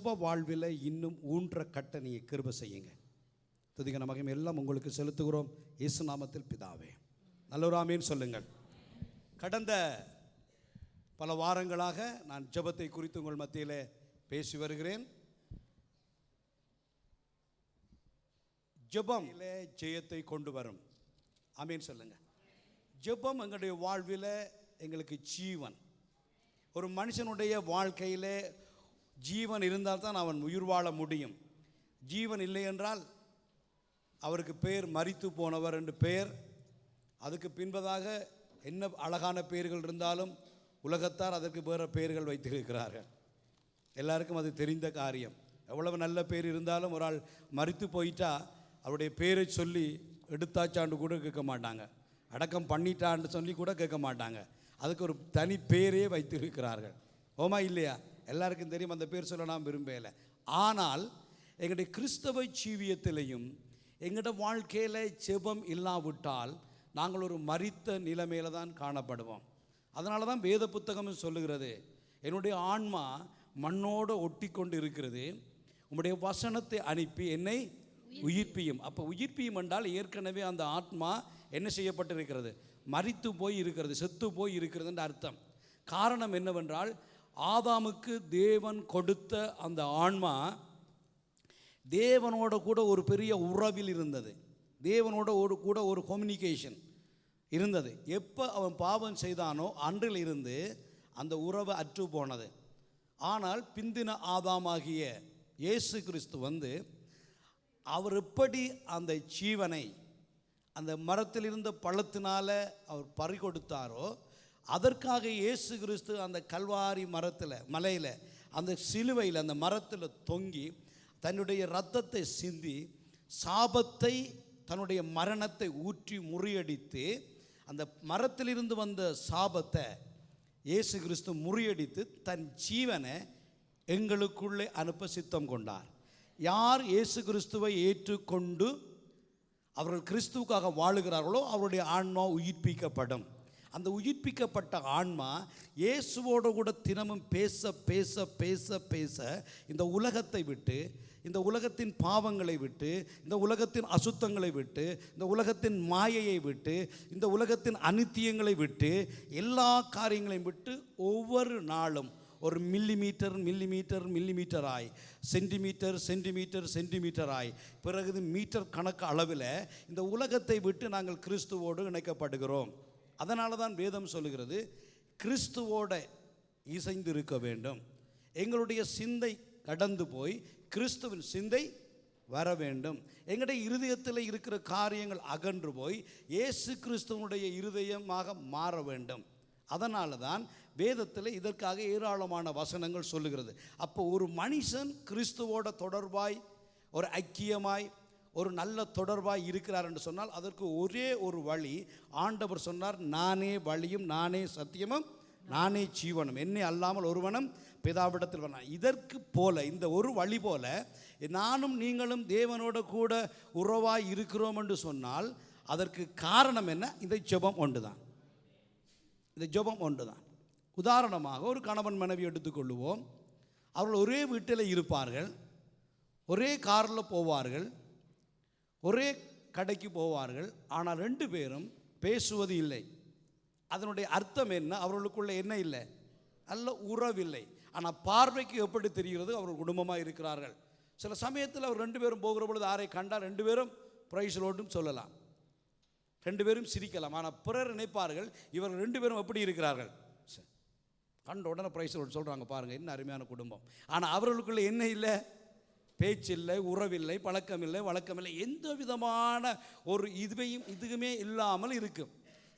ஜெப வாழ்வில் இன்னும் ஊன்ற கட்ட நீங்கள் கிருபை செய்யுங்க. துதிக்க நமக்கு எல்லாம் உங்களுக்கு செலுத்துகிறோம் இயேசு நாமத்தில் பிதாவே. நல்லொராமேன்னு சொல்லுங்கள். கடந்த பல வாரங்களாக நான் ஜெபத்தை குறித்து உங்கள் மத்தியில் பேசி வருகிறேன். ஜெபம் ஜெயத்தை கொண்டு வரும். ஆமேன்னு சொல்லுங்க. ஜெபம் எங்களுடைய வாழ்வில் எங்களுக்கு ஜீவன். ஒரு மனுஷனுடைய வாழ்க்கையில் ஜீவன் இருந்தால்தான் அவன் உயிர் வாழ முடியும். ஜீவன் இல்லை என்றால் அவருக்கு பெயர் மரித்து போனவர் என்று பெயர். அதுக்கு பின்பதாக என்ன அழகான பெயர்கள் இருந்தாலும் உலகத்தார் அதற்கு வேறு பெயர்கள் வைத்திருக்கிறார்கள். எல்லாருக்கும் அது தெரிந்த காரியம். எவ்வளவு நல்ல பேர் இருந்தாலும் ஒரு ஆள் மரித்து போயிட்டா அவருடைய பேரை சொல்லி எடுத்தாச்சாண்டு கூட கேட்க மாட்டாங்க, அடக்கம் பண்ணிட்டான்னு சொல்லி கூட கேட்க மாட்டாங்க. அதுக்கு ஒரு தனி பேரே வைத்திருக்கிறார்கள். ஓமா இல்லையா? எல்லாருக்கும் தெரியும். அந்த பேர் சொல்ல நான் விரும்பலை. ஆனால் எங்களுடைய கிறிஸ்தவ ஜீவியத்திலையும் எங்களுடைய வாழ்க்கையில் ஜெபம் இல்லாவிட்டால் நாங்கள் ஒரு மரித்த நிலைமையில் தான் காணப்படுவோம். அதனால தான் வேத புத்தகமும் சொல்லுகிறது, என்னுடைய ஆன்மா மண்ணோடு ஒட்டி கொண்டு இருக்கிறது, உம்முடைய வசனத்தை அனுப்பி என்னை உயிர்ப்பியும். அப்போ உயிர்ப்பியும் என்றால் ஏற்கனவே அந்த ஆத்மா என்ன செய்யப்பட்டிருக்கிறது? மரித்து போய் இருக்கிறது, செத்து போய் இருக்கிறது என்ற அர்த்தம். காரணம் என்னவென்றால் ஆதாமுக்கு தேவன் கொடுத்த அந்த ஆன்மா தேவனோட கூட ஒரு பெரிய உறவில் இருந்தது. தேவனோட கூட ஒரு கம்யூனிகேஷன் இருந்தது. எப்போ அவன் பாவம் செய்தானோ அன்றில் இருந்து அந்த உறவு அற்று போனது. ஆனால் பிந்தின ஆதாமாகிய இயேசு கிறிஸ்து வந்து அவர் எப்படி அந்த ஜீவனை அந்த மரத்தில் இருந்த பழத்தினால அவர் பறிகொடுத்தாரோ, அதற்காக இயேசு கிறிஸ்து அந்த கல்வாரி மலையில் அந்த சிலுவையில் அந்த மரத்தில் தொங்கி தன்னுடைய இரத்தத்தை சிந்தி சாபத்தை தன்னுடைய மரணத்தை ஊற்றி முறியடித்து அந்த மரத்திலிருந்து வந்த சாபத்தை இயேசு கிறிஸ்து முறியடித்து தன் ஜீவனை எங்களுக்குள்ளே அனுப்ப சித்தம் கொண்டார். யார் இயேசு கிறிஸ்துவை ஏற்றுக்கொண்டு அவர்கள் கிறிஸ்துவுக்காக வாழுகிறார்களோ அவருடைய ஆன்மா உயிர்ப்பிக்கப்படும். அந்த உயிர்ப்பிக்கப்பட்ட ஆன்மா இயேசுவோடு கூட தினமும் பேச பேச பேச பேச இந்த உலகத்தை விட்டு, இந்த உலகத்தின் பாவங்களை விட்டு, இந்த உலகத்தின் அசுத்தங்களை விட்டு, இந்த உலகத்தின் மாயையை விட்டு, இந்த உலகத்தின் அநித்தியங்களை விட்டு, எல்லா காரியங்களையும் விட்டு ஒவ்வொரு நாளும் ஒரு மில்லிமீட்டராய் சென்டிமீட்டராய் பிறகு மீட்டர் கணக்கு அளவில் இந்த உலகத்தை விட்டு நாங்கள் கிறிஸ்துவோடு இணைக்கப்படுகிறோம். அதனால தான் வேதம் சொல்லுகிறது, கிறிஸ்துவோட இசைந்து இருக்க வேண்டும். எங்களுடைய சிந்தை கடந்து போய் கிறிஸ்துவின் சிந்தை வர வேண்டும். எங்களுடைய இருதயத்தில் இருக்கிற காரியங்கள் அகன்று போய் இயேசு கிறிஸ்துவனுடைய இருதயமாக மாற வேண்டும். அதனால தான் வேதத்தில் இதற்காக ஏராளமான வசனங்கள் சொல்லுகிறது. அப்போ ஒரு மனுஷன் கிறிஸ்துவோட தொடர்பாய் ஒரு ஐக்கியமாய் ஒரு நல்ல தொடர்பாய் இருக்கிறார் என்று சொன்னால் அதற்கு ஒரே ஒரு வழி. ஆண்டவர் சொன்னார், நானே வழியும் நானே சத்தியமும் நானே ஜீவனும், என்னை அல்லாமல் ஒருவனும் பிதாவிடத்தில் வரலாம். இதற்கு போல இந்த ஒரு வழி போல நானும் நீங்களும் தேவனோட கூட உறவாய் இருக்கிறோம் என்று சொன்னால் அதற்கு காரணம் என்ன? இந்த ஜெபம் ஒன்று தான். இந்த ஜெபம் ஒன்று தான். உதாரணமாக ஒரு கணவன் மனைவி எடுத்துக்கொள்ளுவோம். அவர்கள் ஒரே வீட்டில் இருப்பார்கள், ஒரே காரில் போவார்கள், ஒரே கடைக்கு போவார்கள். ஆனால் ரெண்டு பேரும் பேசுவது இல்லை. அதனுடைய அர்த்தம் என்ன? அவர்களுக்குள்ள என்ன இல்லை? நல்ல உறவில்லை. ஆனால் பார்வைக்கு எப்படி தெரிகிறது? அவர்கள் குடும்பமாக இருக்கிறார்கள். சில சமயத்தில் அவர் ரெண்டு பேரும் போகிற பொழுது யாரை கண்டால் ரெண்டு பேரும் பிரைஸ் லோட்டும் சொல்லலாம், ரெண்டு பேரும் சிரிக்கலாம். ஆனால் பிறர் நினைப்பார்கள் இவர்கள் ரெண்டு பேரும் எப்படி இருக்கிறார்கள், கண்ட உடனே பிரைஸ் லோட் சொல்கிறாங்க, பாருங்கள் என்ன அருமையான குடும்பம். ஆனால் அவர்களுக்குள்ள என்ன இல்லை? பேச்சில்லை, உறவில்லை, பழக்கமில்லை, வழக்கமில்லை, எந்த விதமான ஒரு இதுவுமே இல்லாமல் இருக்கும்.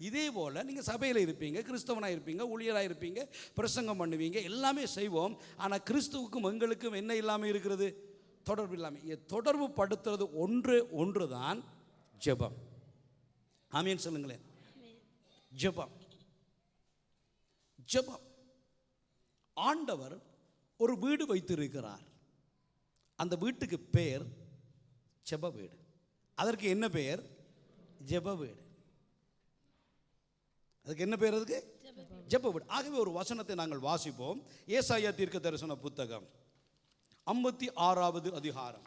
இதே போல் நீங்கள் சபையில் இருப்பீங்க, கிறிஸ்தவனாக இருப்பீங்க, ஊழியராக இருப்பீங்க, பிரசங்கம் பண்ணுவீங்க, எல்லாமே செய்வோம். ஆனால் கிறிஸ்துவுக்கும் எங்களுக்கும் என்ன இல்லாமல் இருக்கிறது? தொடர்பு இல்லாமல். தொடர்பு படுத்துறது ஒன்று தான் ஜெபம். ஆமீன் சொல்லுங்களேன். ஜெபம். ஜெபம். ஆண்டவர் ஒரு வீடு வைத்திருக்கிறார். அந்த வீட்டுக்கு பெயர் ஜெப வீடு. அதற்கு என்ன பெயர்? ஜெப வீடு. அதுக்கு என்ன பெயர்? அதுக்கு ஜெப வீடு. ஆகவே ஒரு வசனத்தை நாங்கள் வாசிப்போம். ஏசாயா தீர்க்க தரிசன புத்தகம் 56வது அதிகாரம்.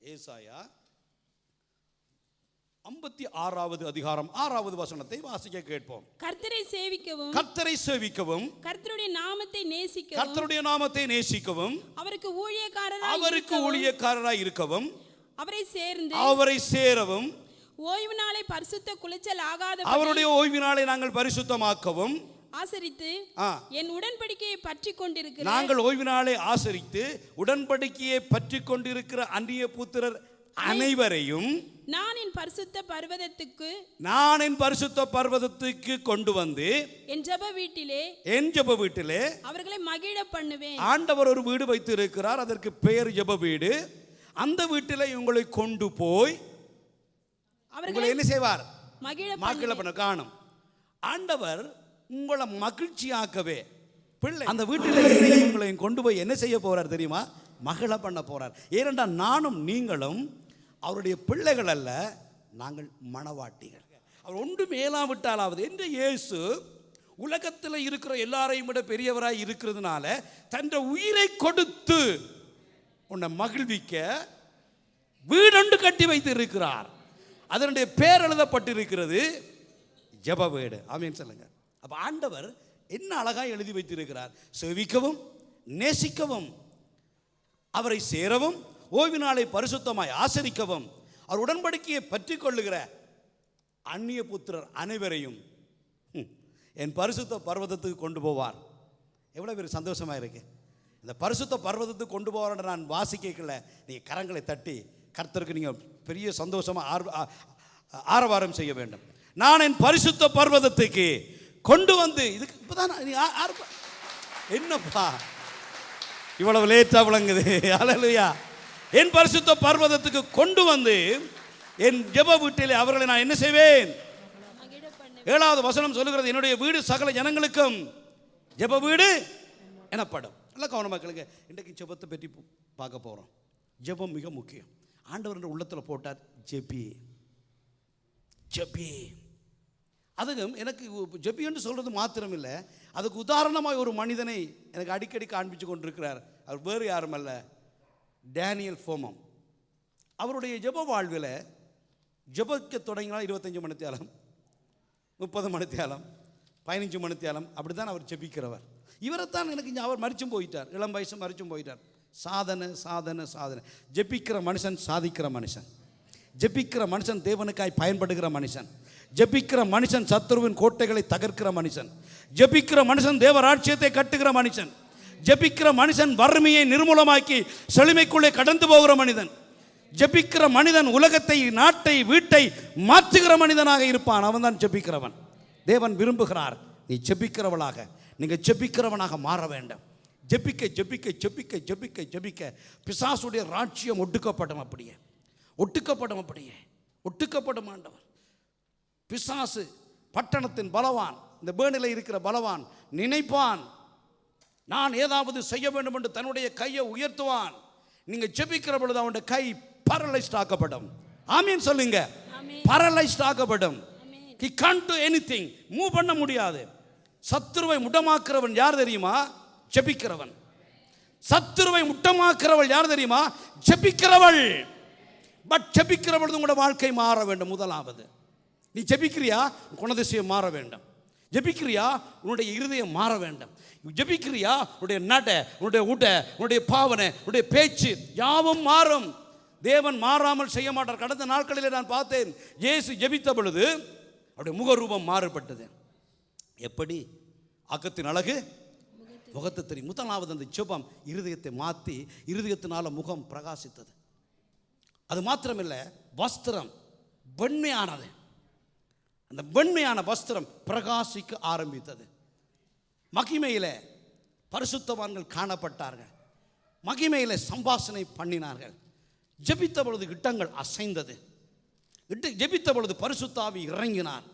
ஏசாயா 56வது அதிகாரம் 6வது வசனத்தை வாசிக்க கேட்போம். கர்த்தரை சேவிக்கவும், கர்த்தரை சேவிக்கவும், கர்த்தருடைய நாமத்தை நேசிக்கவும், கர்த்தருடைய நாமத்தை நேசிக்கவும், அவருக்கு ஊழியக்காரராய் இருக்கவும், அவரை சேரவும், ஓய்வு நாளை பரிசுத்த குலைச்சல் ஆகாத அவருடைய ஓய்வு நாளை நாங்கள் பரிசுத்தமாக்கவும் ஆசரித்து என் உடன்படிக்கையை பற்றி கொண்டிருக்கிற, நாங்கள் ஓய்வு நாளை ஆசரித்து உடன்படிக்கையை பற்றி கொண்டிருக்கிற அந்நிய புத்திரர் அனைவரையும் நான் என் பரிசுத்த பர்வதத்துக்கு கொண்டு வந்து என் ஜெப வீட்டிலே அவர்களை மகிழ பண்ணுவேன். ஆண்டவர் ஒரு வீடு வைத்து இருக்கிறார், அதற்கு பெயர் ஜெப வீடு. அந்த வீட்டிலே உங்களை கொண்டு போய் அவர்களை என்ன செய்வார்? மகிழ பண்ண காணும். ஆண்டவர் உங்களை மகிழ்ச்சியாக்கவே பிள்ளை அந்த வீட்டில் உங்களை கொண்டு போய் என்ன செய்ய போறார் தெரியுமா? மகிழ பண்ண போறார். ஏனென்றால் நானும் நீங்களும் அவருடைய பிள்ளைகள் அல்ல, நாங்கள் மணவாட்டிகள். அவர் ஒன்று மேலாவிட்டாலாவது என்று இயேசு உலகத்தில் இருக்கிற எல்லாரையும் விட பெரியவராய் இருக்கிறதுனால தன் உயிரை கொடுத்து உன்னை மகிழ்விக்க வீடொன்று கட்டி வைத்து இருக்கிறார். அதனுடைய பேர் எழுதப்பட்டிருக்கிறது ஜெப வீடு. ஆமென் சொல்லுங்க. அப்ப ஆண்டவர் என்ன அழகாய் எழுதி வைத்திருக்கிறார்? சேவிக்கவும், நேசிக்கவும், அவரை சேரவும், ஓய்வு நாளை பரிசுத்தமாய் ஆசரிக்கவும், அவர் உடன்படிக்கையை பற்றி கொள்ளுகிற அந்நிய புத்திரர் அனைவரையும் என் பரிசுத்த பர்வதத்துக்கு கொண்டு போவார். எவ்வளோ பேர் சந்தோஷமாக இருக்கு. இந்த பரிசுத்த பர்வதத்துக்கு கொண்டு போவார் நான் வாசிக்கல. நீங்கள் கரங்களை தட்டி கர்த்தருக்கு நீங்கள் பெரிய சந்தோஷமாக ஆரவாரம் செய்ய வேண்டும். நான் என் பரிசுத்த பர்வதத்துக்கு கொண்டு வந்து, இதுக்கு இப்போதான் என்னப்பா இவ்வளவு லேட்டா விளங்குது? அல்லேலூயா. என் பரிசுத்த பர்வதத்துக்கு கொண்டு வந்து என் ஜெப வீட்டிலே அவர்களை நான் என்ன செய்வேன்? 7வது வசனம் சொல்லுகிறது, என்னுடைய வீடு சகல ஜனங்களுக்கும் ஜெப வீடு எனப்படும். நல்ல கவனமாக கேளுங்க. இன்றைக்கு ஜெபத்தை பற்றி பார்க்க போகிறோம். ஜெபம் மிக முக்கியம். ஆண்டவர் உள்ளத்தில் போட்டார் ஜெபி ஜெபி. அதுவும் எனக்கு ஜெபி என்று சொல்கிறது மாத்திரம் இல்லை, அதுக்கு உதாரணமாக ஒரு மனிதனை எனக்கு அடிக்கடி காண்பித்து கொண்டிருக்கிறார். அவர் வேறு யாரும் அல்ல, டேனியல் ஃபோமம். அவருடைய ஜெப வாழ்வில் ஜெபக்க தொடங்கினால் 25 மணித்தியாலம், 30 மணித்தியாலம், 15 மணித்தியாலம், அப்படி தான் அவர் ஜெபிக்கிறவர். இவரைத்தான் எனக்கு அவர் மறிச்சும் போயிட்டார், இளம் வயசு மறிச்சும் போயிட்டார். சாதனை சாதனை சாதனை. ஜெபிக்கிற மனுஷன் சாதிக்கிற மனுஷன், ஜெபிக்கிற மனுஷன் தேவனுக்காய் பயன்படுகிற மனுஷன், ஜெபிக்கிற மனுஷன் சத்துருவின் கோட்டைகளை தகர்க்கிற மனுஷன், ஜெபிக்கிற மனுஷன் தேவராட்சியத்தை கட்டுகிற மனுஷன், ஜெபிக்கிற மனுஷன் வறுமையை நிர்மூலமாக்கி செழுமைக்குள்ளே கடந்து போகிற மனிதன், ஜெபிக்கிற மனிதன் உலகத்தை, நாட்டை, வீட்டை மாற்றுகிற மனிதனாக இருப்பான். அவன் தான் ஜெபிக்கிறவன். தேவன் விரும்புகிறார் நீ ஜெபிக்கிறவளாக, நீங்கள் ஜெபிக்கிறவனாக மாற வேண்டும். ஜெபிக்க ஜெபிக்க ஜெபிக்க ஜெபிக்க ஜெபிக்க பிசாசுடைய ராட்சியம் ஒட்டுக்கப்படும். அப்படியே ஒட்டுக்கப்படும், அப்படியே ஒட்டுக்கப்படும். ஆண்டவர் பிசாசு பட்டணத்தின் பலவான், இந்த பேணில் இருக்கிற பலவான் நினைப்பான் நான் ஏதாவது செய்ய வேண்டும் என்று தன்னுடைய கையை உயர்த்துவான். நீங்க ஜெபிக்கிற பொழுது அவனுடைய கை பரலைஸ்ட் ஆக்கப்படும். ஆமீன் சொல்லுங்க. பரலைஸ்ட் ஆக்கப்படும். he can't do anything, move பண்ண முடியாது. சத்துருவை முட்டமாக்குறவன் யார் தெரியுமா? ஜெபிக்கிறவன். சத்துருவை முட்டமாக்குறவள் யார் தெரியுமா? ஜெபிக்கிறவள். பட் ஜெபிக்கிற பொழுது உங்களோட வாழ்க்கை மாற வேண்டும். முதலாவது நீ ஜெபிக்கிறியா, குணதிசயம் மாற வேண்டும். ஜெபிக்கிறியா, உன்னுடைய இருதயம் மாற வேண்டும். ஜெபிக்கிறியா, உன்னுடைய நட, உன்னுடைய உட, உன்னுடைய பாவனை, உன்னுடைய பேச்சு யாவும் மாறும். தேவன் மாறாமல் செய்ய மாட்டார். கடந்த நாட்களில் நான் பார்த்தேன், இயேசு ஜெபித்த பொழுது அவருடைய முகரூபம் மாறுபட்டது. எப்படி? அகத்தின் அழகு முகத்தை தெரியும். முதலாவது அந்த ஜெபம் இருதயத்தை மாற்றி இருதயத்தினால முகம் பிரகாசித்தது. அது மாத்திரமில்லை, வஸ்திரம் வெண்மையானது. அந்த வெண்மையான வஸ்திரம் பிரகாசிக்க ஆரம்பித்தது. மகிமையில பரிசுத்தவான்கள் காணப்பட்டார்கள். மகிமையில சம்பாஷணை பண்ணினார்கள். ஜெபித்த பொழுது இட்டங்கள் அசைந்தது. ஜெபித்த பொழுது பரிசுத்த ஆவி இறங்கினார்.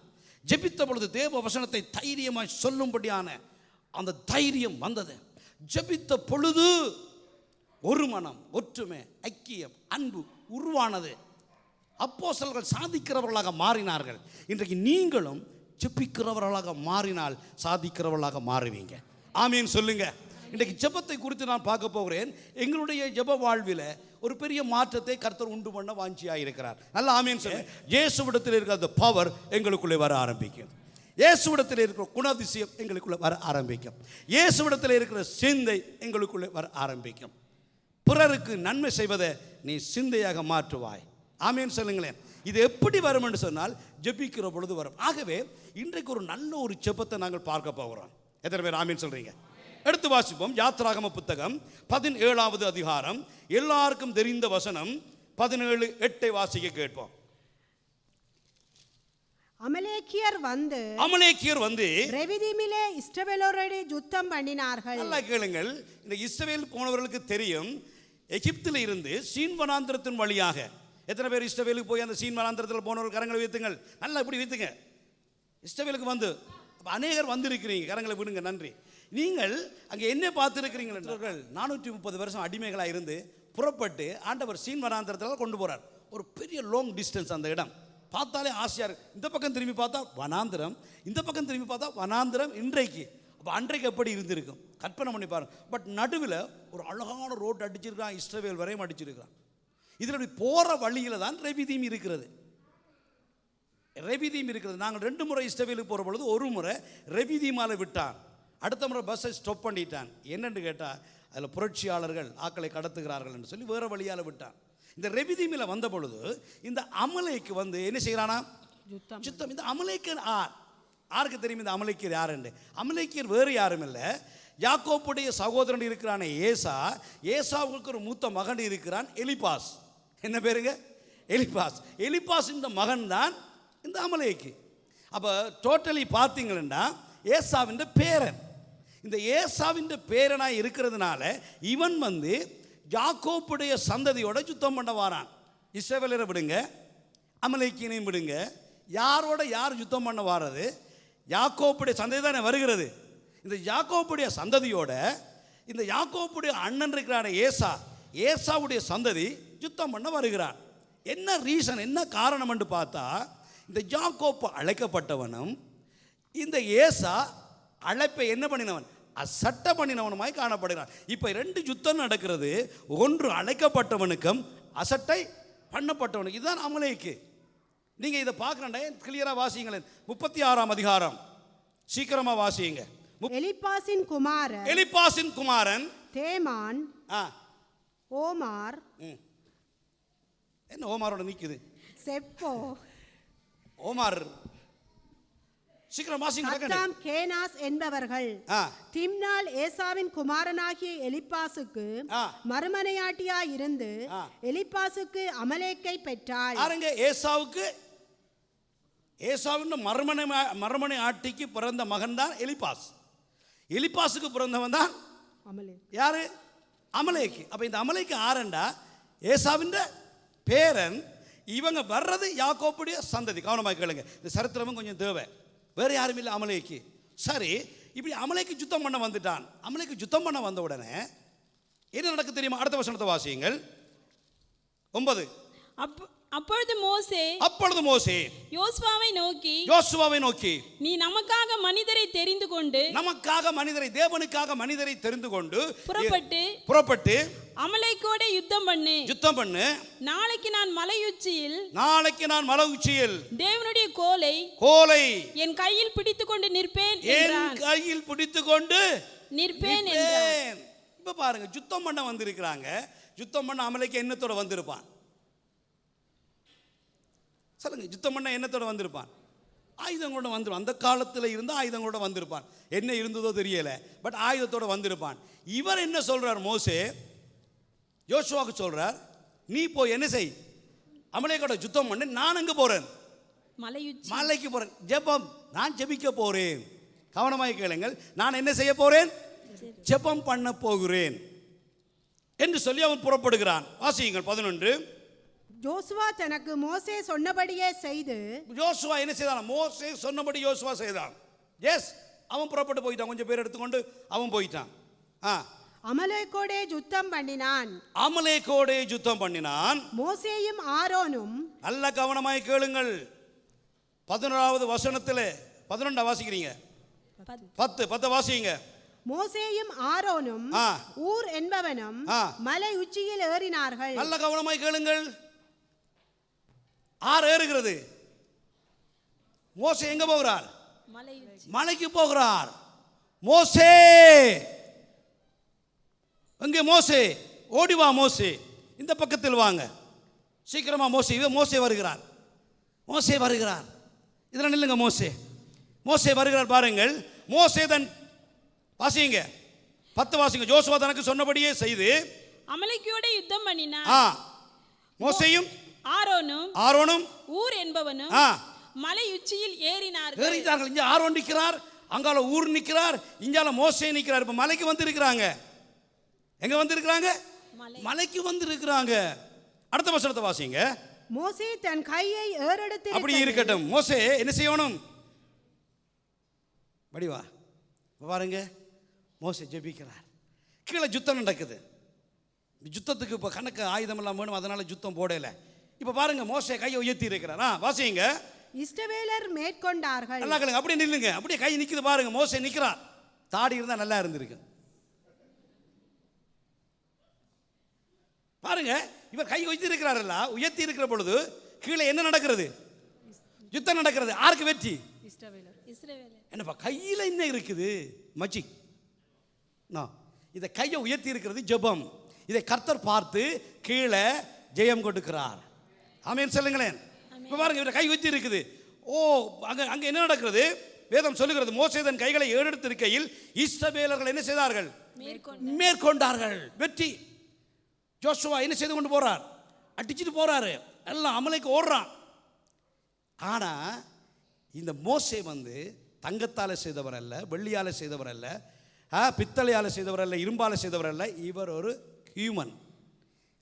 ஜெபித்த பொழுது தேவ வசனத்தை தைரியமாய் சொல்லும்படியான அந்த தைரியம் வந்தது. ஜெபித்த பொழுது ஒரு மனம், ஒற்றுமை, ஐக்கியம், அன்பு உருவானது. அப்போஸ்தலர்கள் சாதிக்கிறவர்களாக மாறினார்கள். இன்றைக்கு நீங்களும் ஜெபிக்கிறவர்களாக மாறினால் சாதிக்கிறவர்களாக மாறுவீங்க. ஆமீன் சொல்லுங்க. இன்றைக்கு ஜெபத்தை குறித்து நான் பார்க்க போகிறேன். எங்களுடைய ஜெப வாழ்வில் ஒரு பெரிய மாற்றத்தை கர்த்தர் உண்டு பண்ண வாஞ்சியாக இருக்கிறார். நல்ல ஆமீன் சொல்லுங்க. இயேசுவிடத்தில் இருக்கிற அந்த பவர் எங்களுக்குள்ளே வர ஆரம்பிக்கும். இயேசுவிடத்தில் இருக்கிற குணாதிசயம் எங்களுக்குள்ளே வர ஆரம்பிக்கும். இயேசுவிடத்தில் இருக்கிற சிந்தை எங்களுக்குள்ளே வர ஆரம்பிக்கும். பிறருக்கு நன்மை செய்வதை நீ சிந்தையாக மாற்றுவாய். ஆமீன் சொல்லுங்களேன். இது எப்படி வரும் என்று சொன்னால் ஜெபிக்கிற பொழுது வரும். ஆகவே இன்றைக்கு ஒரு நல்ல ஒரு ஜெபத்தை நாங்கள் பார்க்க போகிறோம். எத்தனை பேர் ஆமீன் சொல்றீங்க? எடுத்து வாசிப்போம். யாத்ராகம புத்தகம் 17வது அதிகாரம். எல்லாருக்கும் தெரிந்த வசனம் 17:8 வாசிக்க கேட்போம். அமலேக்கியர் வந்து ரெவிதீமிலே இஸ்ரவேலரோடு யுத்தம் பண்ணினார்கள். நல்லா கேளுங்கள். இந்த இஸ்ரவேல் போனவர்களுக்கு தெரியும், எகிப்தில் இருந்து சீன் வனாந்திரத்தின் வழியாக. எத்தனை பேர் இஸ்ரவேலுக்கு போய் அந்த சீன் வனாந்திரத்தில் போனவர்கள் கரங்களை வைத்துங்கள். நல்லா இப்படி வைத்துங்க. இஸ்ரவேலுக்கு வந்து அநேகர் வந்திருக்கிறீங்க, கரங்களை விடுங்க. நன்றி. நீங்கள் அங்கே என்ன பார்த்துருக்கிறீங்கள் என்றார்கள், 430 வருஷம் அடிமைகளாக இருந்து புறப்பட்டு ஆண்டவர் சீன் வனாந்திரத்தில் கொண்டு போகிறார். ஒரு பெரிய லாங் டிஸ்டன்ஸ். அந்த இடம் பார்த்தாலே ஆசையாக இருக்கு. இந்த பக்கம் திரும்பி பார்த்தா வனாந்திரம், இந்த பக்கம் திரும்பி பார்த்தா வனாந்திரம். இன்றைக்கு அப்போ அன்றைக்கு எப்படி இருந்திருக்கும் கற்பனை பண்ணி பாருங்க. பட் நடுவில் ஒரு அழகான ரோட் அடிச்சிருக்கான், இஸ்ரவேல் வரையும் அடிச்சிருக்கான். இதில் அப்படி போகிற வழியில் தான் ரெவிதீம் இருக்கிறது. ரெவிதீம் இருக்கிறது. நாங்கள் 2 முறை இஸ்ரவேலுக்கு போகிற பொழுது ஒரு முறை ரெவிதீமால விட்டான், அடுத்த முறை பஸ்ஸை ஸ்டாப் பண்ணிட்டான். என்னென்னு கேட்டால் அதில் புரட்சியாளர்கள் ஆக்களை கடத்துகிறார்கள் என்று சொல்லி வேறு வழியால் விட்டான். இந்த ரெவிதீமில் வந்த பொழுது இந்த அமலேக்கு வந்து என்ன செய்கிறானா? யுத்தம். இந்த அமலேக்கர் யாருக்கு தெரியும்? இந்த அமலேக்கியர் யாருன்னு? அமலேக்கியர் வேறு யாரும் இல்லை, யாக்கோப்புடைய சகோதரன் இருக்கிறானே ஏசா. ஏசாவுக்கு ஒரு மூத்த மகன் இருக்கிறான், எலிப்பாஸ். என்ன பேருங்க? எலிப்பாஸ். எலிப்பாஸ் இந்த மகன் தான் இந்த அமலேக்கு. அப்போ டோட்டலி பார்த்தீங்கன்னா ஏசாவின் பேரன். இந்த ஏசாவின் பேரனாக இருக்கிறதுனால இவன் வந்து யாக்கோப்புடைய சந்ததியோட யுத்தம் பண்ண வாரான். இஸ்ரவேலரை விடுங்க, அமலேக்கியனையும் விடுங்க. யாரோட யார் யுத்தம் பண்ண வாரது? யாக்கோப்புடைய சந்ததி தானே வருகிறது. இந்த யாக்கோப்புடைய சந்ததியோட இந்த யாக்கோப்புடைய அண்ணன் இருக்கிறான ஏசாவுடைய சந்ததி யுத்தம் பண்ண வருகிறான். என்ன ரீசன், என்ன காரணம் என்று பார்த்தா, இந்த யாக்கோப்பு அழைக்கப்பட்டவனும் இந்த ஏசா அழைப்பை என்ன பண்ணினவன்? அசட்டை பண்ணினவனுமாய் காணப்படுகிறான். இப்போ 2 யுத்தம் நடக்கிறது. ஒன்று அழைக்கப்பட்டவனுக்கும் அசட்டை பண்ணப்பட்டவனுக்கு. இதுதான் அமலேக்கு. நீங்கள் இதை பார்க்கறேன், கிளியராக வாசிங்களேன். 36ஆம் அதிகாரம் சீக்கிரமாக வாசிங்க. எலிப்பாசின் குமாரன் தேமான். ஓமார். என்ன ஓமாரோட நிற்குது? செப்போ. ஓமார் சீக்கிரம் வாசிங்க. கேனாஸ் என்பவர்கள் திம்னால் ஏசாவின் குமாரனாகிய எலிப்பாசுக்கு மறுமனையாட்டியாய் இருந்து எலிப்பாசுக்கு அமலேக்கை பெற்றாள். பாருங்க, ஏசாவின் மறுமனை ஆட்டிக்கு பிறந்த மகன் தான் எலிப்பாஸ். எலிப்பாசுக்கு பிறந்தவன் தான் யாரு? அமலேக்கு. அப்ப இந்த அமலேக்கு ஆரண்டா ஏசாவின் பேரன். இவங்க வர்றது யாக்கோப்புடைய சந்ததி. கவனமாக கேளுங்க, இந்த சரித்திரமும் கொஞ்சம் தேவை. வேறு யாரும் இல்லை அமலேக்கு. சரி, இப்படி அமலேக்கு யுத்தம் பண்ண வந்துட்டான். அமலேக்கு யுத்தம் பண்ண வந்த உடனே என்ன நடக்க தெரியுமா? அடுத்த வசனத்தை வாசியுங்கள். 9. அப்பொழுது மோசே யோசுவாவை நோக்கி நீ நமக்காக மனிதரை தேவனுக்காக மனிதரை தெரிந்து கொண்டு புறப்பட்டு அமலேக்கோட யுத்தம் பண்ணு. நாளைக்கு நான் மலை உச்சியில் தேவனுடைய கோலை என் கையில் பிடித்துக்கொண்டு நிற்பேன். இப்ப பாருங்க, யுத்தம் பண்ண வந்திருக்கிறாங்க. யுத்தம் பண்ண அமலேக்கு எண்ணத்தோட வந்திருப்பான். சொல்லுங்க, யுத்தம் பண்ண எண்ணத்தோட வந்திருப்பான். ஆயுதங்களோட வந்துடும். அந்த காலத்தில் இருந்த ஆயுதங்களோட வந்திருப்பான். என்ன இருந்ததோ தெரியல, பட் ஆயுதத்தோட வந்திருப்பான். இவர் என்ன சொல்றார்? மோசே யோசுவாவுக்கு சொல்றார், நீ போய் என்ன செய், அமலேக்கோட யுத்தம் பண்ணு. நான் எங்க போறேன்? மலைக்கு போறேன். ஜெபம், நான் ஜெபிக்க போறேன். கவனமாக கேளுங்கள், நான் என்ன செய்ய போறேன்? ஜெபம் பண்ண போகிறேன் என்று சொல்லி அவன் புறப்படுகிறான். வாசியுங்கள் 11. யோசுவா தனக்கு மோசே சொன்னபடியே செய்து. யோசுவா என்ன செய்தான்? மோசே சொன்னபடி யோசுவா செய்தான். எஸ், அவன் புறப்பட்டு போயிட்டான். கொஞ்சம் பேர் எடுத்துக்கொண்டு அவன் போயிட்டான். அமலேக்கோடே யுத்தம் பண்ணினான். மோசேயும் ஆரோனும். நல்ல கவனமாய் கேளுங்கள். 11வது வசனத்தில் 11 வாசிக்கிறீங்க. 10 வாசிங்க. மோசேயும் ஆரோனும் ஊர் என்பவனும் மலை உச்சியில் ஏறினார்கள். நல்ல கவனமாய் கேளுங்கள். ஆறு ஏறுகிறது. மோசே எங்க போகிறார்? மலைக்கு போகிறார். மோசே எங்கே? மோசே ஓடி வா. மோசே இந்த பக்கத்தில் வாங்க சீக்கிரமா. மோசே வருகிறார். மோசே வருகிறார். இதில் நில்லுங்க. மோசே வருகிறார். பாருங்கள். மோசே தன் வாசிங்க 10 வாசிங்க. யோசுவா தனக்கு சொன்னபடியே செய்து அமலேக்கியோட யுத்தம் பண்ணினான். மோசேயும் ஆரோனும் ஊர் என்பவனும் மலை உச்சியில் ஏறினார்கள். இங்க ஆரோன் நிற்கிறார், அங்கால ஊர் நிற்கிறார், இங்கால மோசே நிற்கிறார். இப்ப மலைக்கு வந்து இருக்கிறாங்க. எங்க வந்து இருக்கிறாங்க? மலைக்கு வந்து இருக்கிறாங்க. அடுத்த வசனத்தை வாசிங்க. மோசே தன் கையை ஏறெடுத்து. அப்படி இருக்கட்டும். மோசே என்ன செய்யணும்? வடிவா பாருங்க. மோசே ஜெபிக்கிறார். கீழே யுத்தம் நடக்குது. யுத்தத்துக்கு இப்போ கணக்கு ஆயுதம் எல்லாம் வேணும், அதனால யுத்தம் போடல. இப்போ பாருங்க, மோசே கையை உயர்த்தி இருக்கிறார். வாசிங்க. இஸ்ரவேலர் மேற்கொண்டார்கள். நல்லா கேளுங்க. அப்படியே நில்லுங்க. அப்படியே கை நிக்குது பாருங்க. மோசே நிற்கிறார். தாடி இருந்தா நல்லா இருந்திருக்கு. பாருங்க, இவர் கை உயர்த்தி இருக்கிறாரல்ல. உயர்த்தி இருக்கிற பொழுது கீழே என்ன நடக்கிறது? யுத்தம் நடக்கிறது. யாருக்கு வெற்றி? என்னப்பா கையில என்ன இருக்குது? மச்சி இதை கையை உயர்த்தி இருக்கிறது ஜெபம். இதை கர்த்தர் பார்த்து கீழே ஜெயம் கொடுக்கிறார். ஆமென் சொல்லுங்களேன். இப்ப பாருங்க, இவர கை உயர்த்தி இருக்குது. அங்க என்ன நடக்கிறது? வேதம் சொல்லுகிறது, மோசே தன் கைகளை ஏறெடுத்திருக்கையில் இஸ்ரவேலர்கள் என்ன செய்தார்கள்? மேற்கொண்டார்கள். வெற்றி. யோசுவா என்ன செய்து கொண்டு போறார்? அடிச்சுட்டு போறாரு. எல்லாம் அமலைக்கு ஓடுறான். ஆனா இந்த மோசே வந்து தங்கத்தால செய்தவர் அல்ல, வெள்ளியால செய்தவர் அல்ல, பித்தளையால செய்தவர் அல்ல, இரும்பால செய்தவர் அல்ல. இவர் ஒரு ஹியூமன்.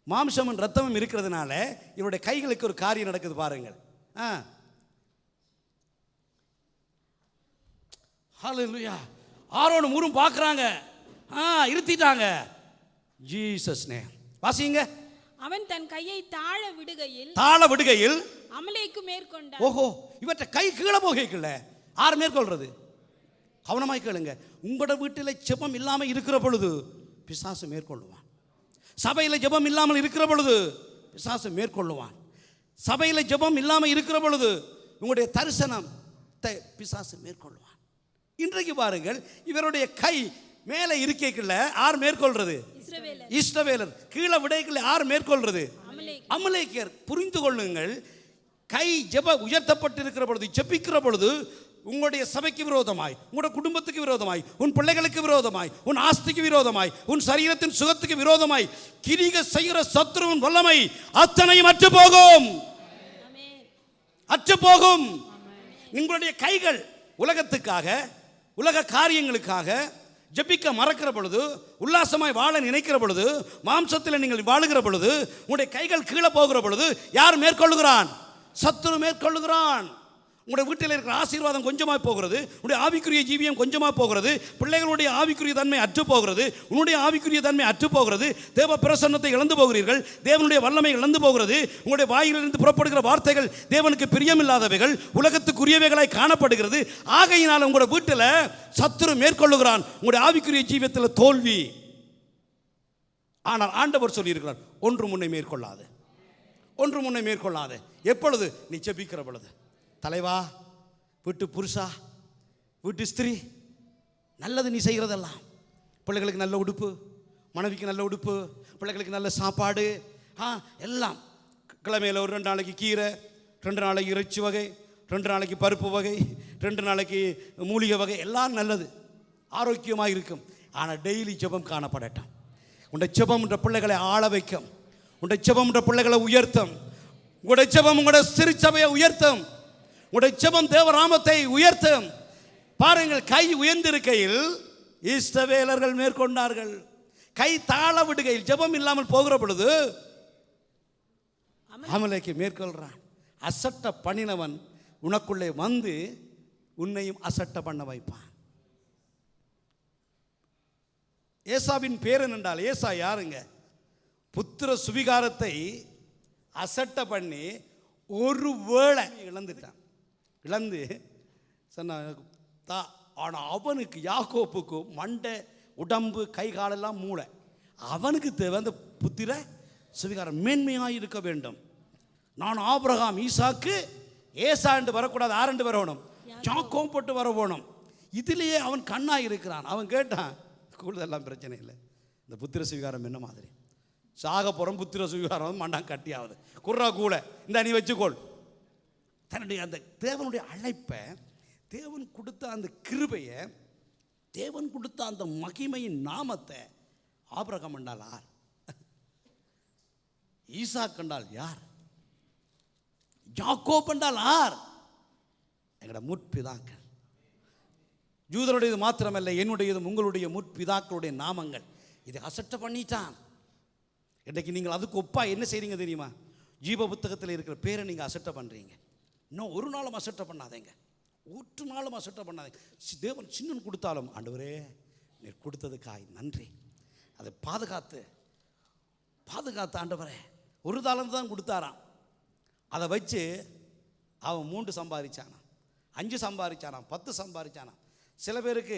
மாம்சமும் ரத்தமும் இருக்கிறதுனால இவருடைய கைகளுக்கு ஒரு காரியம் நடக்குது பாருங்கள். ஹல்லேலூயா. ஆரோனும் ஊரும் பார்க்கறாங்க. இருத்திட்டாங்க. Jesus name. வாசிங்க. அவன் தன் கையை தாழ விடுகையில் அமலேக்கு மேற்கொண்டான். ஓஹோ, இவற்றை கை கீழே போகல. யார் மேற்கொள்றது? கவனமாய் கேளுங்க. உங்களோட வீட்டில் ஜெபம் இல்லாமல் இருக்கிற பொழுது பிசாசு மேற்கொள்ளுவான். சபையில் ஜெபம் இல்லாமல் இருக்கிற பொழுது பிசாசு மேற்கொள்ளுவான். சபையில் ஜெபம் இல்லாமல் இருக்கிற பொழுது உங்களுடைய தரிசனத்தை பிசாசு மேற்கொள்ளுவான். இன்றைக்கு பாருங்கள், இவருடைய கை மேலே இருக்கைக்குள்ள யார் மேற்கொள்றது? இஸ்ரவேலர். கீழே விடைக்குள்ள யார் மேற்கொள்றது? அமலேக்கியர். புரிந்து கொள்ளுங்கள், கை ஜெப உயர்த்தப்பட்டிருக்கிற பொழுது, ஜெபிக்கிற பொழுது உங்களுடைய சபைக்கு விரோதமாய், உங்களுடைய குடும்பத்துக்கு விரோதமாய், உன் பிள்ளைகளுக்கு விரோதமாய், உன் ஆஸ்திக்கு விரோதமாய், உன் சரீரத்தின் சுகத்துக்கு விரோதமாய் கிரிக செய்கிற சத்துருவின் வல்லமை அத்தனையும் அற்று போகும். அற்று போகும். உங்களுடைய கைகள் உலகத்துக்காக, உலக காரியங்களுக்காக ஜெபிக்க மறக்கிற பொழுது, உல்லாசமாய் வாழ நினைக்கிற பொழுது, மாம்சத்தில் நீங்கள் வாழுகிற பொழுது, உங்களுடைய கைகள் கீழே போகிற பொழுது யார் மேற்கொள்ளுகிறான்? சத்துரு மேற்கொள்ளுகிறான். உங்களுடைய வீட்டில் இருக்கிற ஆசீர்வாதம் கொஞ்சமாக போகிறது, உங்களுடைய ஆவிக்குரிய ஜீவியம் கொஞ்சமாக போகிறது, பிள்ளைகளுடைய ஆவிக்குரிய தன்மை அற்று போகிறது, உன்னுடைய ஆவிக்குரிய தன்மை அற்று போகிறது, தேவ பிரசன்னத்தை இழந்து போகிறீர்கள், தேவனுடைய வல்லமை இழந்து போகிறது, உங்களுடைய வாயிலிருந்து புறப்படுகிற வார்த்தைகள் தேவனுக்கு பிரியமில்லாதவைகள், உலகத்துக்குரியவைகளாய் காணப்படுகிறது. ஆகையினால் உங்களுடைய வீட்டில் சத்துரு மேற்கொள்ளுகிறான். உங்களுடைய ஆவிக்குரிய ஜீவியத்தில் தோல்வி. ஆனால் ஆண்டவர் சொல்லியிருக்கிறார், ஒன்று முன்னை மேற்கொள்ளாது, ஒன்று முன்னை மேற்கொள்ளாது. எப்பொழுது? நீ ஜெபிக்கிற பொழுது. தலைவா, வீட்டு புருஷா, வீட்டு ஸ்திரீ, நல்லது நீ செய்கிறதெல்லாம், பிள்ளைகளுக்கு நல்ல உடுப்பு, மனைவிக்கு நல்ல உடுப்பு, பிள்ளைகளுக்கு நல்ல சாப்பாடு, எல்லாம். கிழமையில் ஒரு 2 நாளைக்கு கீரை, 2 நாளைக்கு இறைச்சி வகை, 2 நாளைக்கு பருப்பு வகை, 2 நாளைக்கு மூலிகை வகை, எல்லாம் நல்லது, ஆரோக்கியமாக இருக்கும். ஆனால் டெய்லி ஜெபம் காணப்படட்டும். உன்னுடைய ஜெபம் என்ற பிள்ளைகளை ஆள வைக்கும். உன்னுடைய ஜெபம் என்ற பிள்ளைகளை உயர்த்தும். உங்களுடைய ஜெபம் உங்களுடைய சிறுசபையை உயர்த்தும். உங்களுடைய ஜெபம் தேவராமத்தை உயர்த்தும். பாருங்கள், கை உயர்ந்திருக்கையில் இஸ்ரவேலர்கள் மேற்கொண்டார்கள். கை தாழ விடுகையில், ஜெபம் இல்லாமல் போகிற பொழுது அமலேக்கு மேற்கொள்றான். அசட்ட பண்ணினவன் உனக்குள்ளே வந்து உன்னையும் அசட்ட பண்ண வைப்பான். ஏசாவின் பேரன் என்றால், ஏசா யாருங்க? புத்திர சுவிகாரத்தை அசட்ட பண்ணி ஒரு வேளை இழந்துட்டான். இழந்து சொன்ன ஆனால் அவனுக்கு யாக்கோப்புக்கு மண்டை உடம்பு கை காலெல்லாம் மூளை. அவனுக்கு தேவை அந்த புத்திர சுவிகாரம் மேன்மையாக இருக்க வேண்டும். நான் ஆபிரகாம் ஈசாக்கு ஏசா என்று வரக்கூடாது, ஆரண்டு வரணும், யாக்கோம் போட்டு வர போகணும். இதிலேயே அவன் கண்ணாக இருக்கிறான். அவன் கேட்டான், கூடுதெல்லாம் பிரச்சனை இல்லை, இந்த புத்திர சுவிகாரம் என்ன மாதிரி சாக போகிறோம், புத்திர சுவிகாரம் மண்டான் கட்டியாவது குர்ரா கூட இந்த நீ வச்சுக்கோள். தன்னுடைய அந்த தேவனுடைய அழைப்பை, தேவன் கொடுத்த அந்த கிருபையை, தேவன் கொடுத்த அந்த மகிமையின் நாமத்தை ஆபிரகாம் கண்டால் யார்? ஈசா கண்டால் யார்? யாக்கோப் கண்டால் யார்? எங்களோட முற்பிதாக்கள். யூதருடையது மாத்திரமல்ல, என்னுடையதும் உங்களுடைய முற்பிதாக்களுடைய நாமங்கள். இதை அசட்டை பண்ணிட்டான். இன்றைக்கு நீங்கள் அதுக்கு ஒப்பா என்ன செய்றீங்க தெரியுமா? ஜீவ புத்தகத்தில் இருக்கிற பேரை நீங்கள் அசட்டை பண்ணுறீங்க. இன்னும் ஒரு நாளும் அசட்டை பண்ணாதீங்க, ஒரு நாளும் அசட்டை பண்ணாதீங்க. தேவன் சின்னன் கொடுத்தாலும், ஆண்டவரே நீர் கொடுத்ததுக்காய் நன்றி, அதை பாதுகாத்து ஆண்டவரே ஒரு தாளந்து தான் கொடுத்தாராம். அதை வச்சு அவன் 3 சம்பாதிச்சானான், 5 சம்பாதிச்சானான், 10 சம்பாதிச்சானான். சில பேருக்கு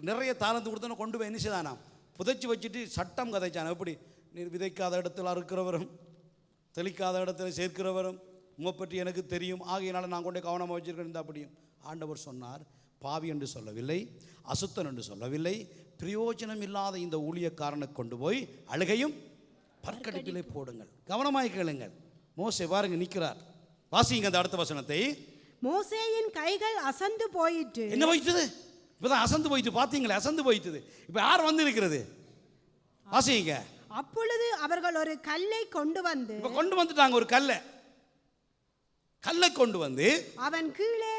நிறைய தாளந்து கொடுத்தோன்னு கொண்டு போய் என்ன செய்தானா புதைச்சி வச்சுட்டு சட்டம் கதைச்சான். எப்படி? நீர் விதைக்காத இடத்துல அறுக்கிறவரும் தெளிக்காத இடத்துல சேர்க்கிறவரும் உம்மை பற்றி எனக்கு தெரியும், ஆகையினால நான் கொண்டே கவனமாக வச்சிருக்கேன். அப்படியும் ஆண்டவர் சொன்னார், பாவி என்று சொல்லவில்லை, அசுத்தன் என்று சொல்லவில்லை, பிரயோஜனம் இல்லாத இந்த ஊழியக்காரனை கொண்டு போய் அழுகையும் பற்கடிப்பிலே போடுங்கள். கவனமாய் கேளுங்கள். மோசே பாருங்க நிற்கிறார், வாசிங்க அந்த அடுத்த வசனத்தை. மோசேயின் கைகள் அசந்து போயிற்று. என்ன போயிட்டுது? இப்பதான் அசந்து போயிட்டு, பார்த்தீங்களா? அசந்து போயிட்டுது. இப்போ யார் வந்து இருக்கிறது? வாசிங்க. அப்பொழுது அவர்கள் ஒரு கல்லை கொண்டு வந்துட்டாங்க. ஒரு கல்லை கொண்டு வந்து அவன் கீழே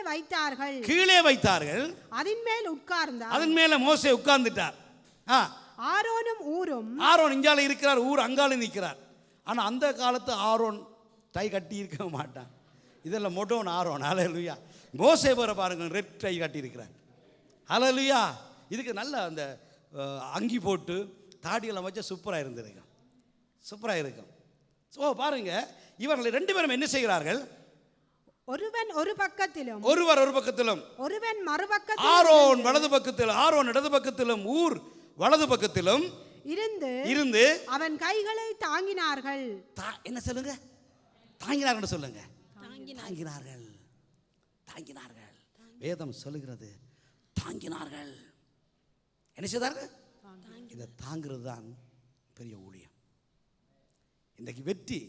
வைத்தார்கள். அதன் மேல் உட்கார்ந்தார். அதன் மேல மோசே உட்கார்ந்துட்டார். ஆரோன் இங்கால இருக்கிறார், ஊர் அங்கால நிற்கிறார். ஆனா அந்த காலத்து ஆரோன் டை கட்டி இருக்க மாட்டான். இதெல்லாம் மொடோன் ஆரோன். ஹல்லேலூயா. மோசே வர பாருங்க, ரெட் டை கட்டி இருக்கிறார். ஹல்லேலூயா. இதுக்கு நல்ல அந்த அங்கி போட்டு தாடியெல்லாம் வச்சா சூப்பராக இருந்திருக்கும், சூப்பராக இருக்கும். ஸோ பாருங்க, இவர்கள் 2 பேரும் என்ன செய்கிறார்கள்? ஒருவன் ஒரு பக்கத்திலும், ஒருவர் ஒரு பக்கத்திலும், ஒருவன் மறுபக்கத்திலும், ஆரோன் வலது பக்கத்திலும், ஆரோன் இடது பக்கத்திலும், ஊர் வலது பக்கத்திலும் இருந்து அவன் கைகளை தாங்கினார்கள். என்ன சொல்லுங்க? தாங்கினார்கள் சொல்லுங்க. தாங்கினார்கள். வேதம் சொல்லுகிறது தாங்கினார்கள். என்ன செய்தார்கள்? இதை தாங்கிறது தான் பெரிய ஊழியம். இன்றைக்கு வெற்றி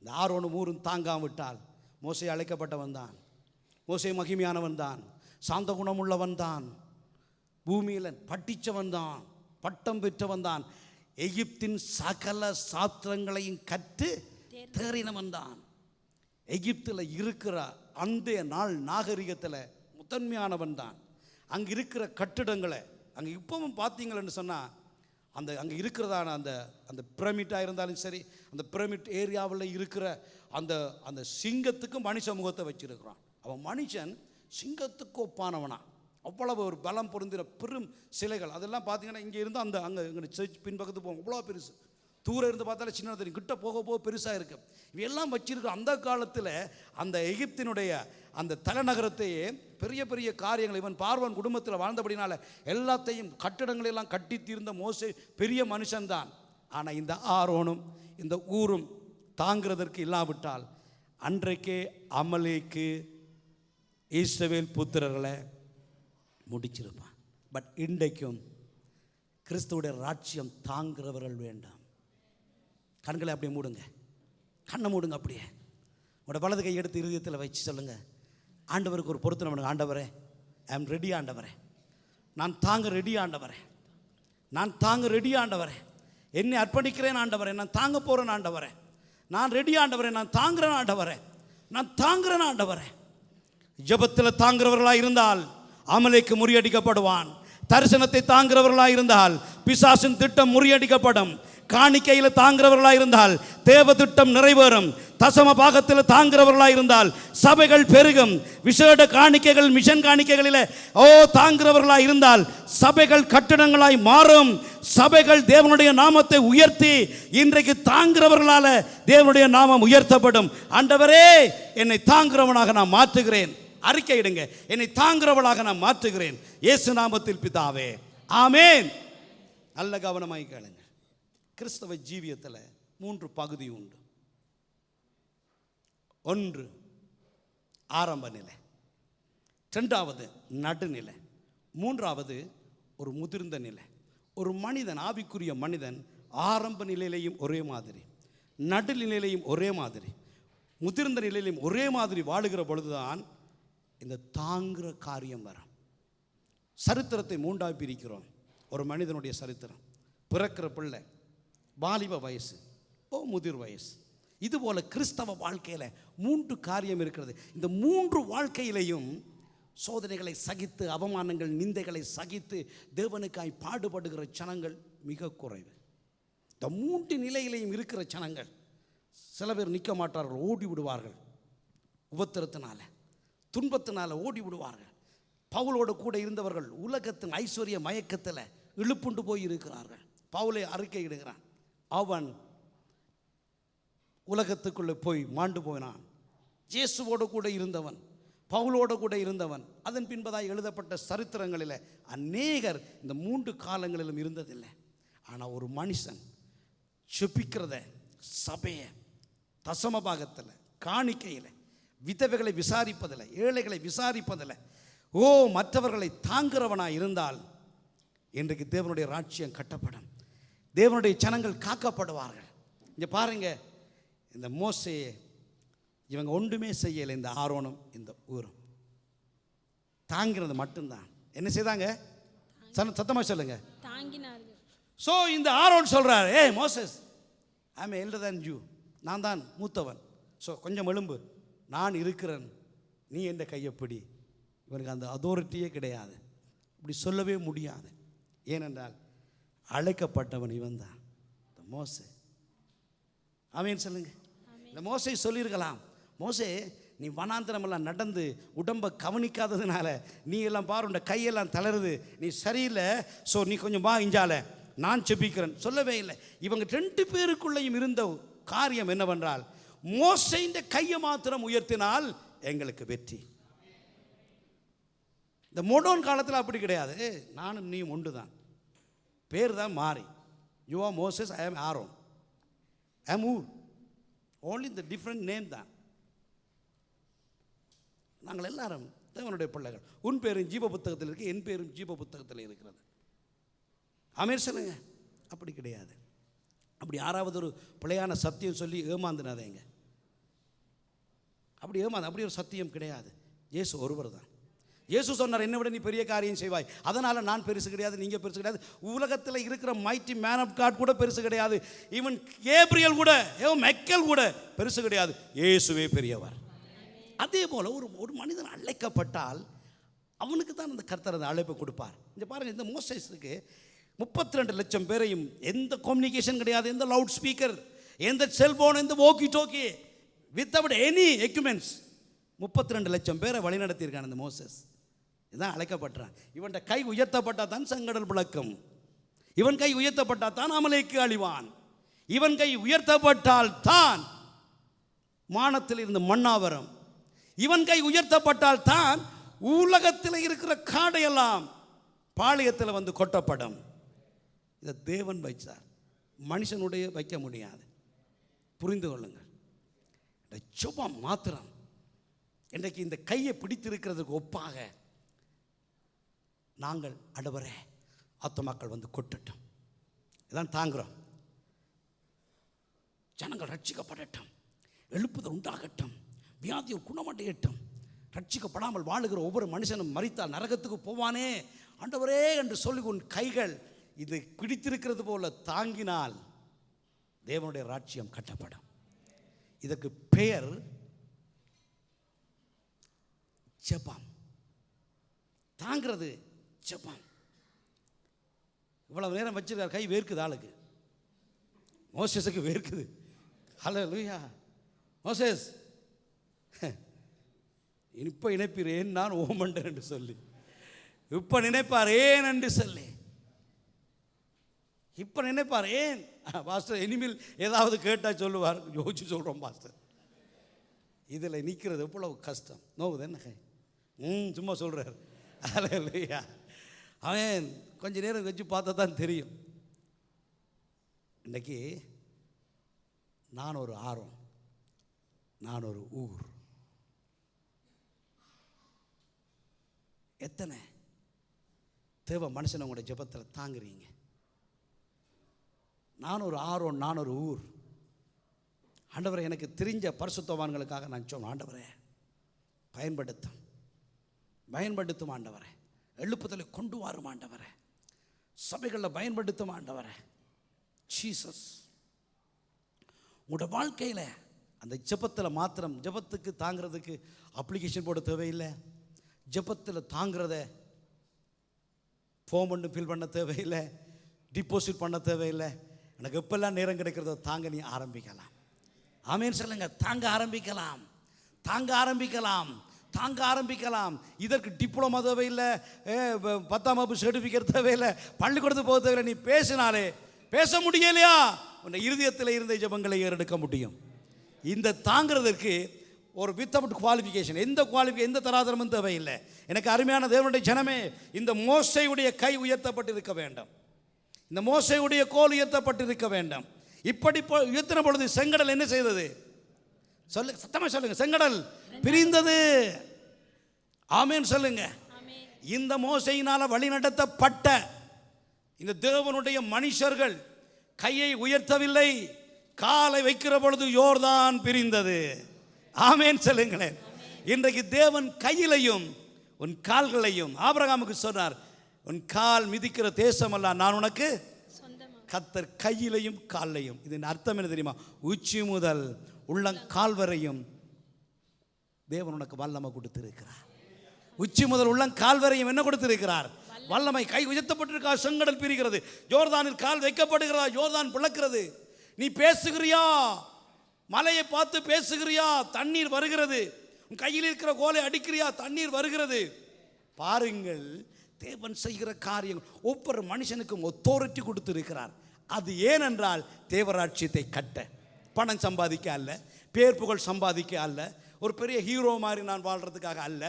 இந்த ஆரோனும் ஊரும் தாங்காவிட்டால், மோசே அழைக்கப்பட்டவன் தான், மோசே மகிமையானவன் தான், சாந்த குணமுள்ளவன் தான், பூமியில் படித்தவன் தான், பட்டம் பெற்றவன் தான், எகிப்தின் சகல சாத்திரங்களையும் கற்று தேறினவன் தான். எகிப்தில் இருக்கிற அந்த நாள் நாகரிகத்தில் முதன்மையானவன் தான். அங்கே இருக்கிற கட்டிடங்களை அங்கே இப்பவும் பார்த்தீங்களன்னு சொன்னால், அங்கே இருக்கிறதான அந்த பிரமிட்டாக இருந்தாலும் சரி, அந்த பிரமிட் ஏரியாவில் இருக்கிற அந்த சிங்கத்துக்கு மனுஷ முகத்தை வச்சிருக்கிறான். அவன் மனுஷன் சிங்கத்துக்கு ஒப்பானவனா. அவ்வளவு ஒரு பலம் பொருந்தின பெரும் சிலைகள். அதெல்லாம் பார்த்தீங்கன்னா இங்கே இருந்து அங்கே சர்ச் பின்பக்கத்து போகும், அவ்வளோ பெருசு. தூரம் இருந்து பார்த்தாலே சின்ன தெரியும், கிட்ட போக பெருசாக இருக்கு. இவையெல்லாம் வச்சிருக்க அந்த காலத்தில் அந்த எகிப்தினுடைய அந்த தலைநகரத்தையே பெரிய பெரிய காரியங்கள், இவன் பார்வன் குடும்பத்தில் வாழ்ந்தபடினால எல்லாத்தையும் கட்டிடங்களெல்லாம் கட்டி தீர்ந்த மோசே பெரிய மனுஷன்தான். ஆனால் இந்த ஆரோனும் இந்த ஊரும் தாங்கிறதற்கு இல்லாவிட்டால் அன்றைக்கே அமலேக்கு இஸ்ரவேல் புத்திரர்களை முடிச்சிருப்பான். பட் இன்றைக்கும் கிறிஸ்துவுடைய ராஜ்யம் தாங்கிறவர்கள் வேண்டாம். கண்களை அப்படியே மூடுங்க, கண்ணை மூடுங்க. அப்படியே உங்களோட வலது கை எடுத்து இருதயத்தில் வச்சு சொல்லுங்க, ஆண்டவருக்கு ஒரு பொருத்தனை பண்ணுங்க. ஆண்டவரே, ஐ ஆம் ரெடி ஆண்டவரே, நான் தாங்க ரெடி ஆண்டவரே, நான் தாங்க ரெடி ஆண்டவரே, என்னை அர்ப்பணிக்கிறேன் ஆண்டவரே, நான் தாங்க போகிறேன் ஆண்டவரே, நான் ரெடி ஆண்டவரே, நான் தாங்குறேன் ஆண்டவரே, நான் தாங்குறேன் ஆண்டவரே. ஜெபத்தில் தாங்குறவர்களாக இருந்தால் அமலேக்கு முறியடிக்கப்படுவான். தரிசனத்தை தாங்குறவர்களாக இருந்தால் பிசாசின் திட்டம் முறியடிக்கப்படும். காணிக்கையில் தாங்குறவர்களாக இருந்தால் தேவ திட்டம் நிறைவேறும். தசம பாகத்தில் தாங்குறவர்களாக இருந்தால் சபைகள் பெருகும். விசேட காணிக்கைகள், மிஷன் காணிக்கைகளில் தாங்குறவர்களாக இருந்தால் சபைகள் கட்டிடங்களாய் மாறும். சபைகள் தேவனுடைய நாமத்தை உயர்த்தி இன்றைக்கு தாங்குறவர்களால் தேவனுடைய நாமம் உயர்த்தப்படும். ஆண்டவரே, என்னை தாங்குறவனாக நான் மாற்றுகிறேன். அறிக்கையிடுங்க. என்னை தாங்குறவளாக நான் மாற்றுகிறேன் இயேசு நாமத்தில் பிதாவே, ஆமென். நல்ல கவனமாய் கேளுங்க. கிறிஸ்தவ ஜீவியத்தில் 3 பகுதி உண்டு. 1 ஆரம்ப நிலை, 2வது நடுநிலை, 3வது ஒரு முதிர்ந்த நிலை. ஒரு மனிதன், ஆவிக்குரிய மனிதன் ஆரம்ப நிலையிலையும் ஒரே மாதிரி, நடுநிலையிலையும் ஒரே மாதிரி, முதிர்ந்த நிலையிலையும் ஒரே மாதிரி வாழுகிற பொழுதுதான் இந்த தாங்குற காரியம் வரும். சரித்திரத்தை 3ஆக பிரிக்கிறோம். ஒரு மனிதனுடைய சரித்திரம், பிறக்கிற பிள்ளை, வாலிப வயசு, முதிர் வயசு. இதுபோல கிறிஸ்தவ வாழ்க்கையில் 3 காரியம் இருக்கிறது. இந்த 3 வாழ்க்கையிலையும் சோதனைகளை சகித்து, அவமானங்கள், நிந்தைகளை சகித்து தேவனுக்காய் பாடுபடுகிற ஜனங்கள் மிக குறைவு. இந்த 3 நிலையிலையும் இருக்கிற ஜனங்கள், சில பேர் நிற்க மாட்டார்கள், ஓடி விடுவார்கள். உபத்திரத்தினால, துன்பத்தினால ஓடி விடுவார்கள். பவுலோடு கூட இருந்தவர்கள் உலகத்தின் ஐஸ்வர்ய மயக்கத்தில் இழுப்புண்டு போய் இருக்கிறார்கள். பவுலை அறிக்கையிடுகிறான், அவன் உலகத்துக்குள்ளே போய் மாண்டு போனான். இயேசுவோடு கூட இருந்தவன், பவுலோடு கூட இருந்தவன். அதன் பின்பதாய் எழுதப்பட்ட சரித்திரங்களில் அநேகர் இந்த 3 காலங்களிலும் இருந்ததில்லை. ஆனால் ஒரு மனுஷன் செபிக்கிறத, சபையை, தசம பாகத்தில், காணிக்கையில், விதவைகளை விசாரிப்பதில், ஏழைகளை விசாரிப்பதில், மற்றவர்களை தாங்குறவனாக இருந்தால் இன்றைக்கு தேவனுடைய ராஜ்யம் கட்டப்படும். தேவனுடைய ஜனங்கள் காக்கப்படுவார்கள். இங்கே பாருங்க, இந்த மோசேயை இவங்க ஒன்றுமே செய்யலை. இந்த ஆரோனும் இந்த ஊரும் தாங்கிறது மட்டும்தான். என்ன செய்தாங்க? சத்தமாக சொல்லுங்க, தாங்கினார்கள். ஸோ இந்த ஆரோன் சொல்றார், ஏய் Moses, I am elder than you, நான் தான் மூத்தவன். ஸோ கொஞ்சம் எலும்பு, நான் இருக்கிறேன், நீ என்ற கையை பிடி. இவனுக்கு அந்த அதாரிட்டியே கிடையாது, இப்படி சொல்லவே முடியாது. ஏனென்றால் அழைக்கப்பட்டவன் இவன் தான், இந்த மோசே. ஆமென் சொல்லுங்க. இந்த மோசே சொல்லியிருக்கலாம், மோசே நீ வனாந்திரமெல்லாம் நடந்து உடம்பை கவனிக்காததுனால நீ எல்லாம் பாரு, உன் கையெல்லாம் தளருது, நீ சரியில்லை, ஸோ நீ கொஞ்சம் வா இஞ்சால, நான் செபிக்கிறேன். சொல்லவே இல்லை. இவங்க 2 பேருக்குள்ளேயும் இருந்த காரியம் என்னவென்றால், மோசேயின் கையை மாத்திரம் உயர்த்தினால் எங்களுக்கு வெற்றி. இந்த மோடோன் காலத்தில் அப்படி கிடையாது. நானும் நீயும் ஒன்று தான், பேர் தான் மாறி. யூ ஆர் மோசஸ், ஐ ஆம் ஆரோன், ஐ ஆம் ஊர், ஓன்லி இந்த டிஃப்ரெண்ட் நேம் தான். நாங்கள் எல்லாரும் தேவனுடைய பிள்ளைகள். உன் பேரும் ஜீவ புத்தகத்தில் இருக்கு, என் பேரும் ஜீவ புத்தகத்தில் இருக்கிறது. ஆமென் சொல்லுங்க. அப்படி கிடையாது. அப்படி யாராவது ஒரு பிழையான சத்தியம் சொல்லி ஏமாந்துனாதேங்க. அப்படி ஒரு சத்தியம் கிடையாது. இயேசு ஒருவர் தான். இயேசு சொன்னார், என்னை விட நீ பெரிய காரியம் செய்வாய். அதனால் நான் பெருசு கிடையாது, நீங்கள் பெருசு கிடையாது. உலகத்தில் இருக்கிற மைட்டி மேன் ஆஃப் காட் கூட பெருசு கிடையாது. ஈவன் கேப்ரியல் கூட, மைக்கேல் கூட பெருசு கிடையாது. இயேசுவே பெரியவர். அதே போல் ஒரு மனிதன் அழைக்கப்பட்டால் அவனுக்கு தான் அந்த கர்த்தர் அந்த அழைப்பை கொடுப்பார். இங்கே பாருங்கள், இந்த மோசேஸுக்கு 32 லட்சம் பேரையும், எந்த கம்யூனிகேஷன் கிடையாது, எந்த லவுட் ஸ்பீக்கர், எந்த செல்போன், எந்த walkie talkie, without any equipments 32 லட்சம் பேரை வழிநடத்தியிருக்கான் இந்த மோசஸ். இதுதான் அழைக்கப்பட்டான். இவன் கை உயர்த்தப்பட்டால் தான் செங்கடல் பிளக்கும். இவன் கை உயர்த்தப்பட்டால் தான் அமலேக்கு அழிவான். இவன் கை உயர்த்தப்பட்டால் தான் வானத்தில் இருந்து மன்னா வரும். இவன் கை உயர்த்தப்பட்டால் தான் உலகத்தில் இருக்கிற காடையெல்லாம் பாளையத்தில் வந்து கொட்டப்படும். இதை தேவன் வைச்சார், மனுஷனுடைய வைக்க முடியாது. புரிந்து கொள்ளுங்கள். இந்த ஜெபம் மாத்திரம் இன்றைக்கு இந்த கையை பிடித்திருக்கிறதுக்கு ஒப்பாக நாங்கள் ஆண்டவரே ஆத்துமாக்கள் வந்து கொட்டட்டும், இதான் தாங்குறோம். ஜனங்கள் ரட்சிக்கப்படட்டும், எழுப்புதல் உண்டாகட்டும், வியாதியை குணமடையட்டும். ரட்சிக்கப்படாமல் வாழுகிற ஒவ்வொரு மனுஷனும் மரித்தால் நரகத்துக்கு போவானே ஆண்டவரே என்று சொல்லி உன் கைகள் இது பிடித்திருக்கிறது போல தாங்கினால் தேவனுடைய ராஜ்யம் கட்டப்படும். இதற்கு பெயர் ஜெபம். தாங்கிறது ஜெபம். இவ்வளவு நேரம் வச்சிருக்கார், கை வேர்க்குது ஆளுக்கு. மோசேஸுக்கு வேர்க்குது. ஹல்லேலூயா. மோசேஸ் இப்போ நினைப்பீரேன் நான் ஓமண்டர் என்று சொல்லி, இப்போ நினைப்பார் ஏன் என்று சொல்லி, இப்போ நினைப்பார் ஏன் பாஸ்டர் இனிமேல் ஏதாவது கேட்டால் சொல்லுவார். யோசிச்சு சொல்கிறோம் பாஸ்டர், இதில் நிற்கிறது எவ்வளவு கஷ்டம். நோவுது என்ன கை சும்மா சொல்கிறார். அல்லேலூயா. அவன் கொஞ்ச நேரம் வச்சு பார்த்தா தான் தெரியும். இன்றைக்கி நான் ஒரு ஆர்வம், நான் ஒரு ஊர். எத்தனை தேவ மனுஷனை உங்களுடைய ஜெபத்தில் தாங்குறீங்க? நான் ஒரு ஆர்வம், நான் ஒரு ஊர். ஆண்டவரே, எனக்கு தெரிஞ்ச பரிசுத்தவான்களுக்காக நான் சொன்னேன், ஆண்டவரே பயன்படுத்தும் ஆண்டவரே, எழுப்புதலை கொண்டு வரும் ஆண்டவரே, சபைகளில் பயன்படுத்தும் ஆண்டவரே. ஜீசஸ், உங்களோட வாழ்க்கையில் அந்த ஜெபத்தில் மாத்திரம், ஜெபத்துக்கு தாங்கிறதுக்கு அப்ளிகேஷன் போட தேவையில்லை. ஜெபத்தில் தாங்கிறத ஃபோன் பண்ணி ஃபில் பண்ண தேவையில்லை, டிபாசிட் பண்ண தேவையில்லை. எனக்கு எப்பெல்லாம் நேரம் கிடைக்கிறதோ தாங்க நீ ஆரம்பிக்கலாம். ஆமேன் சொல்லுங்க. தாங்க ஆரம்பிக்கலாம், தாங்க ஆரம்பிக்கலாம், தாங்க ஆரம்பிக்கலாம். இதற்கு டிப்ளமா தேவையில்லை, 10ஆம் வகுப்பு சர்டிஃபிகேட் தேவையில்லை, பள்ளிக்கூடத்துக்கு போக தேவையில்லை. நீ பேசினாலே, பேச முடியலையா, உன்னை இருதயத்தில் இருந்த ஜெபங்களை ஏறெடுக்க முடியும். இந்த தாங்கிறதுக்கு ஒரு வித்தவுட் குவாலிஃபிகேஷன், எந்த தராதரமும் தேவையில்லை. எனக்கு அருமையான தேவனுடைய ஜனமே, இந்த மோசேயுடைய கை உயர்த்தப்பட்டிருக்க வேண்டும், இந்த மோசேயுடைய கோல் உயர்த்தப்பட்டிருக்க வேண்டும். இப்படி உயர்த்தின பொழுது செங்கடல் என்ன செய்தது? சத்தமா சொல்லுங்க. செங்கடல் பிரிந்தது. ஆமேன் சொல்லுங்க. இந்த மோசையினால வழிநடத்தப்பட்ட இந்த தேவனுடைய மனுஷர்கள் கையை உயர்த்தவில்லை. காலை வைக்கிற பொழுது யோர்தான் பிரிந்தது. ஆமேன் சொல்லுங்களேன். இன்றைக்கு தேவன் கையிலையும் உன் கால்களையும், ஆபிரகாமுக்கு சொன்னார், உன் கால் மிதிக்கிற தேசமல்ல நான் உனக்கு. கர்த்தர் கையிலையும் காலையும். இதன் அர்த்தம் என்ன தெரியுமா? உச்சி முதல் உள்ளங்கால் வரையும் தேவன் உனக்கு வல்லமை கொடுத்திருக்கிறார். உச்சி முதல் உள்ளங்கால் வரையும் என்ன கொடுத்திருக்கிறார்? வல்லமை. கை உயர்த்தப்பட்டிருக்கா, செங்கடல் பிரிகிறது. யோர்தானில் கால் வைக்கப்படுகிறதா, யோர்தான் பிளக்கிறது. நீ பேசுகிறியா, மலையை பார்த்து பேசுகிறியா, தண்ணீர் வருகிறது. உன் கையில் இருக்கிற கோலை அடிக்கிறியா, தண்ணீர் வருகிறது. பாருங்கள், தேவன் செய்கிற காரியங்கள் ஒவ்வொரு மனுஷனுக்கும் அத்தாரிட்டி கொடுத்திருக்கிறார். அது ஏனென்றால் தேவராட்சியத்தை கட்ட, பணம் சம்பாதிக்க அல்ல, பேர் புகழ் சம்பாதிக்க அல்ல, ஒரு பெரிய ஹீரோ மாதிரி நான் வாழ்றதுக்காக அல்ல.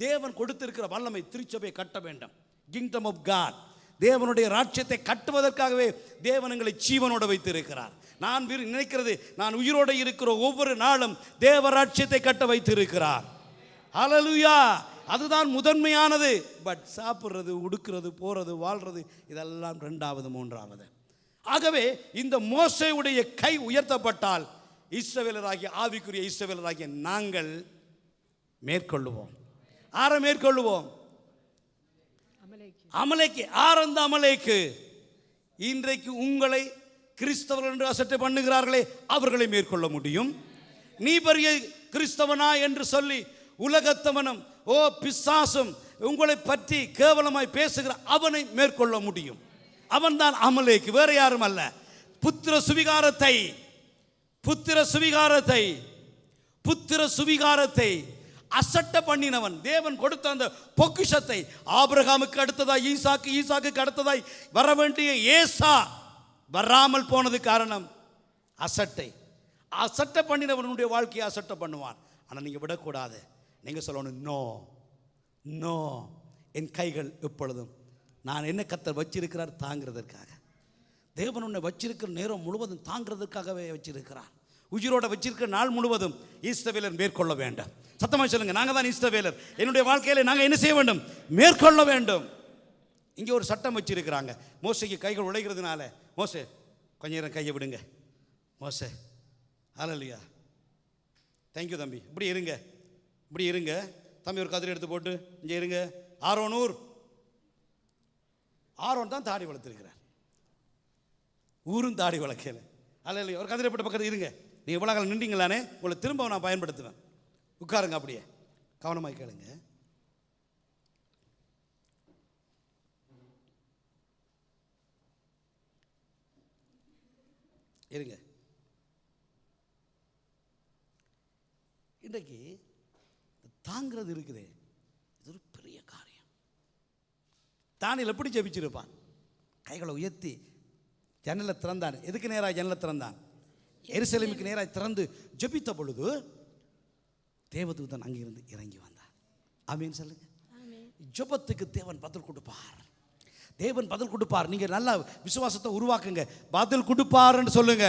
தேவன் கொடுத்திருக்கிற வல்லமை திருச்சபையை கட்ட வேண்டும். கிங்டம் ஆஃப் காட், தேவனுடைய ராட்சியத்தை கட்டுவதற்காகவே தேவன் எங்களை ஜீவனோடு வைத்திருக்கிறார். நான் நினைக்கிறது, நான் உயிரோடு இருக்கிற ஒவ்வொரு நாளும் தேவராட்சியத்தை கட்ட வைத்திருக்கிறார். ஹல்லேலூயா. அதுதான் முதன்மையானது. பட் சாப்பிட்றது, உடுக்கிறது, போகிறது, வாழ்றது இதெல்லாம் ரெண்டாவது, மூன்றாவது. ஆகவே இந்த மோசேயுடைய கை உயர்த்தப்பட்டால் இஸ்ரவேலராகிய, ஆவிக்குரிய இஸ்ரவேலராகிய நாங்கள் மேற்கொள்ளுவோம். ஆரை மேற்கொள்ளுவோம்? அமலேக்கு. ஆரந்த அமலேக்கு. இன்றைக்கு உங்களை கிறிஸ்தவர்கள் என்று அசட்டை பண்ணுகிறார்களே, அவர்களை மேற்கொள்ள முடியும். நீ பெரிய கிறிஸ்தவனா என்று சொல்லி உலகத்தவனும் பிசாசும் உங்களை பற்றி கேவலமாய் பேசுகிற அவனை மேற்கொள்ள முடியும். அவன்தான் அமலேக்கு, வேற யாரும் அல்ல. புத்திர சுவிகாரத்தை அசட்ட பண்ணினவன். தேவன் கொடுத்த அந்த பொக்கிஷத்தை ஆபிரகாமுக்கு அடுத்ததாய் ஈசாக்கு, ஈசாக்கு அடுத்ததாய் வர வேண்டிய ஏசா வராமல் போனது காரணம் அசட்டை. அசட்டை பண்ணினவனுடைய வாழ்க்கையை அசட்டை பண்ணுவான். ஆனால் நீங்கள் விடக்கூடாது. நீங்கள் சொல்லணும், நோ நோ, என் கைகள் எப்பொழுதும் நான் என்ன கர்த்தர் வச்சிருக்கிறார் தாங்கிறதற்காக. தேவன் உன்னை வச்சிருக்கிற நேரம் முழுவதும் தாங்கிறதுக்காகவே வச்சிருக்கிறார். உயிரோட வச்சிருக்கிற நாள் முழுவதும் ஈஸ்ரவேலர் மேற்கொள்ள வேண்டும். சத்தமாக சொல்லுங்க, நாங்கள் தான் ஈஸ்ரவேலர். என்னுடைய வாழ்க்கையில் நாங்கள் என்ன செய்ய வேண்டும்? மேற்கொள்ள வேண்டும். இங்கே ஒரு சட்டம் வச்சிருக்கிறாங்க. மோசேக்கு கைகள் உடைகிறதுனால, மோசே கொஞ்ச நேரம் கையை விடுங்க. மோசே, ஹல்லேலூயா, தேங்க்யூ தம்பி, இப்படி இருங்க தம்பி, ஒரு கதிரை எடுத்து போட்டு இங்கே இருங்க. ஆரோன் தான் தாடி வளர்த்துருக்கிறார், ஊரும் தாடி வளர்க்கல. ஹல்லேலூயா. ஒரு கதிரை போட்ட பக்கத்தில் இருங்க. நீங்கள் இவ்வளோ காலம் நின்றீங்களானே, உங்களை திரும்ப நான் பயன்படுத்துவேன். உட்காருங்க, அப்படியே கவனமாக கேளுங்க. இருங்க. இன்றைக்கு தாங்கிறது இருக்குது, இது ஒரு பெரிய காரியம். தானியேல் எப்படி ஜெபிச்சிருப்பான்? கைகளை உயர்த்தி ஜன்னலை திறந்தான். எதுக்கு நேராக ஜன்னலை திறந்தான்? எருசலேமுக்கு நேராக திறந்து ஜெபித்த பொழுது தேவதூதன் அங்கிருந்து இறங்கி வந்தார். ஆமீன் சொல்லுங்க. ஜெபத்துக்கு தேவன் பதில் கொடுப்பார். தேவன் பதில் கொடுப்பார். நீங்க நல்ல விசுவாசத்தை உருவாக்குங்க. பதில் கொடுப்பார்ன்னு சொல்லுங்க.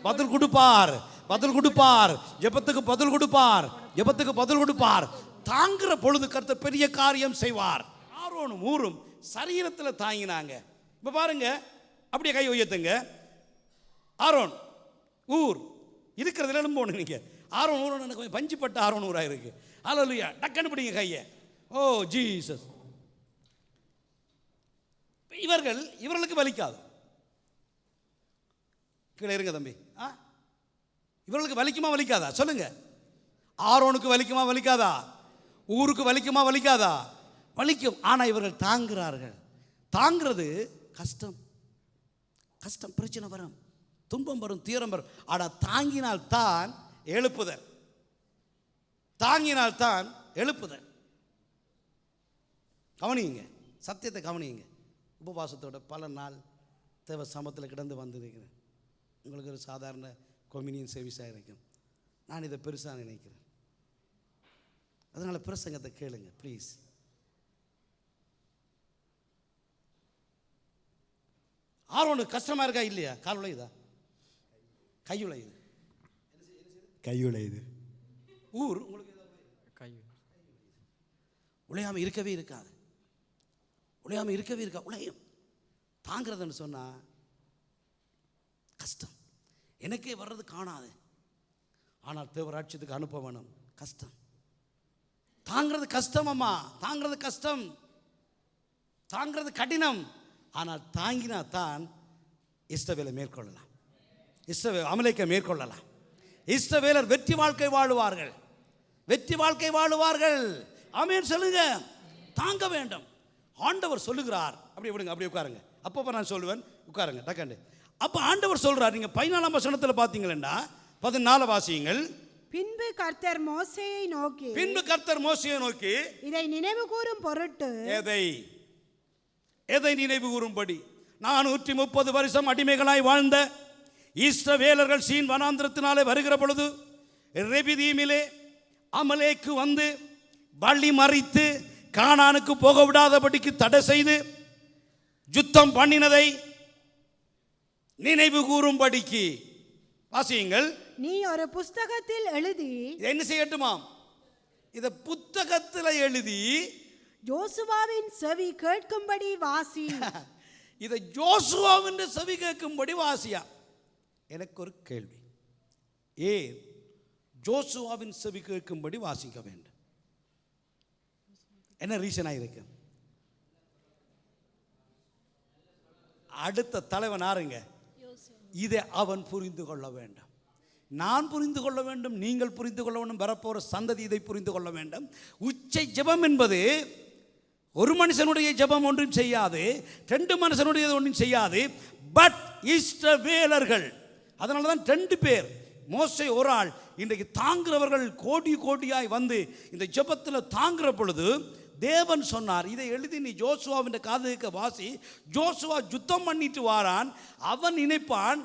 பதில் கொடுப்பார், பதில் கொடுப்பார். ஜெபத்துக்கு பதில் கொடுப்பார், ஜெபத்துக்கு பதில் கொடுப்பார். தாங்குற பொழுது கர்த்தர் பெரிய காரியம் செய்வார். ஆரோனும் ஊரும் சரீரத்தில் தாங்கினாங்க. இப்ப பாருங்க, அப்படியே கை உயர்த்துங்க. ஆரோன் ஊர் இருக்கிறதுல எலும்பு ஒன்று. நீங்க ஆரோன் ஊர் எனக்கு கொஞ்சம் பஞ்சுப்பட்ட ஆரோன் ஊராக இருக்கு. அல்லேலூயா. டக்குன்னு பிடிங்க கையை. ஓ ஜீசஸ். இவர்களுக்கு வலிக்காது. கீழே இருங்க தம்பி. இவர்களுக்கு வலிக்குமா வலிக்காதா சொல்லுங்க. ஆரோனுக்கு வலிக்குமா வலிக்காதா? ஊருக்கு வலிக்குமா வலிக்காதா? வலிக்கும். ஆனால் இவர்கள் தாங்குகிறார்கள். தாங்கிறது கஷ்டம். கஷ்டம், பிரச்சனை வரும், துன்பம் வரும், தீரம் வரும். ஆனால் தாங்கினால் தான் எழுப்புதல். தாங்கினால் தான் எழுப்புதல். கவனியுங்க, சத்தியத்தை கவனியுங்க. உபவாசத்தோட பல நாள் தேவ சமத்தில் கிடந்து வந்திருக்கிறேன். உங்களுக்கு ஒரு சாதாரண கொம்யூனியன் சர்வீஸாக இருக்கும். நான் இதை பெருசாக நினைக்கிறேன். அதனால் பிரசங்கத்தை கேளுங்க ப்ளீஸ். ஆரோனுக்கு கஷ்டமாக இருக்கா இல்லையா? கால் உழையுதா? கை உழையுது. கை உழையுது. ஊர் உங்களுக்கு கை உழையாமல் இருக்கவே இருக்காது. உழையாமல் இருக்கவே இருக்கா. உழையும். தாங்கிறதுன்னு சொன்னால் கஷ்டம். எனக்கே வர்றது காணாது. ஆனால் தேவராட்சியத்துக்கு அனுப்ப வேணும். கஷ்டம். தாங்கிறது கஷ்டம் அம்மா. தாங்கிறது கஷ்டம். தாங்கிறது கடினம். ஆனால் தாங்கினா தான் இஸ்ரவேலை மேற்கொள்ளலாம். அமலேக்கை மேற்கொள்ளலாம். இஸ்ரவேலர் வெற்றி வாழ்க்கை வாழுவார்கள். வெற்றி வாழ்க்கை வாழுவார்கள். ஆமென் சொல்லுங்க. தாங்க வேண்டும். ஆண்டவர் சொல்லுகிறார். அப்படி விடுங்க, அப்படி உட்காருங்க. அப்போ நான் சொல்லுவேன், உட்காருங்க டக்காண்டு. அப்போ ஆண்டவர் சொல்றார். நீங்க 14ஆம் வசனத்தில் பார்த்தீங்கன்னா 14 வாசியுங்கள். பின்பு கர்த்தர் மோசேயை நோக்கி இதை நினைவு கூறும் பொருட்டு. எதை நினைவு கூறும்படி? 430 வருஷம் அடிமைகளாய் வாழ்ந்த இஸ்ரவேலர்கள் சீன் வனாந்திரத்தினாலே வருகிற பொழுது ரெபிதீமிலே அமலேக்கு வந்து வழி மறித்து கானானுக்கு போக விடாதபடிக்கு தடை செய்து யுத்தம் பண்ணினதை நினைவு கூறும்படிக்கு. வாசியுங்கள். நீ ஒரு புஸ்தகத்தில் எழுதி. என்ன செய்யட்டுமாம்? இத புத்தகத்தில் எழுதி யோசுவாவின் செவி கேட்கும்படி வாசி. இதை யோசுவாவின் செவி கேட்கும்படி வாசியா? எனக்கு ஒரு கேள்வி. ஏன் ஜோசுவாவின் செவி கேட்கும்படி வாசிக்க வேண்டும்? என்ன ரீசனாக இருக்கு? அடுத்த தலைவன் யாருங்க? இதை அவன் புரிந்து கொள்ள வேண்டும். நான் புரிந்து கொள்ள வேண்டும், நீங்கள் புரிந்து கொள்ள வேண்டும், வரப்போகிற சந்ததி இதை புரிந்து கொள்ள வேண்டும். உச்சை ஜெபம் என்பது ஒரு மனுஷனுடைய ஜெபம் ஒன்றும் செய்யாது, 2 மனுஷனுடைய ஒன்றும் செய்யாது. பட் இஸ்ரவேலர்கள், அதனால தான் 2 பேர், மோசே ஒரு ஆள். இன்றைக்கு தாங்குறவர்கள் கோடி கோடியாய் வந்து இந்த ஜெபத்தில் தாங்குற பொழுது தேவன் சொன்னார், இதை எழுதி நீ ஜோசுவாவின் காதுக்கு வாசி. ஜோசுவா யுத்தம் பண்ணிட்டு வாரான். அவன் நினைப்பான்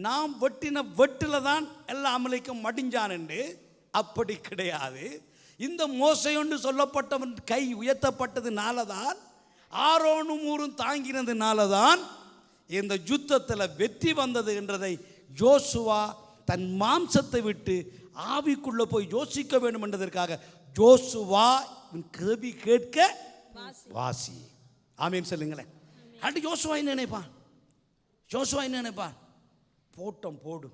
நாம் வெட்டின வெட்டில தான் எல்லா அமலைக்கும் மடிஞ்சான் என்று. அப்படி கிடையாது. இந்த மோசையொன்று சொல்லப்பட்டவன் கை உயர்த்தப்பட்டதுனால தான், ஆரோனும் ஊரும் தாங்கினதுனால தான் இந்த யுத்தத்தில் வெற்றி வந்தது என்றதை ஜோசுவா தன் மாம்சத்தை விட்டு ஆவிக்குள்ளே போய் யோசிக்க வேண்டும் என்பதற்காக ஜோசுவா கேள்வி கேட்க வாசி. ஆமீன் சொல்லுங்களேன். அடி ஜோசுவா என்ன நினைப்பான்? ஜோசுவா என்ன நினைப்பான்? போட்டம் போடு,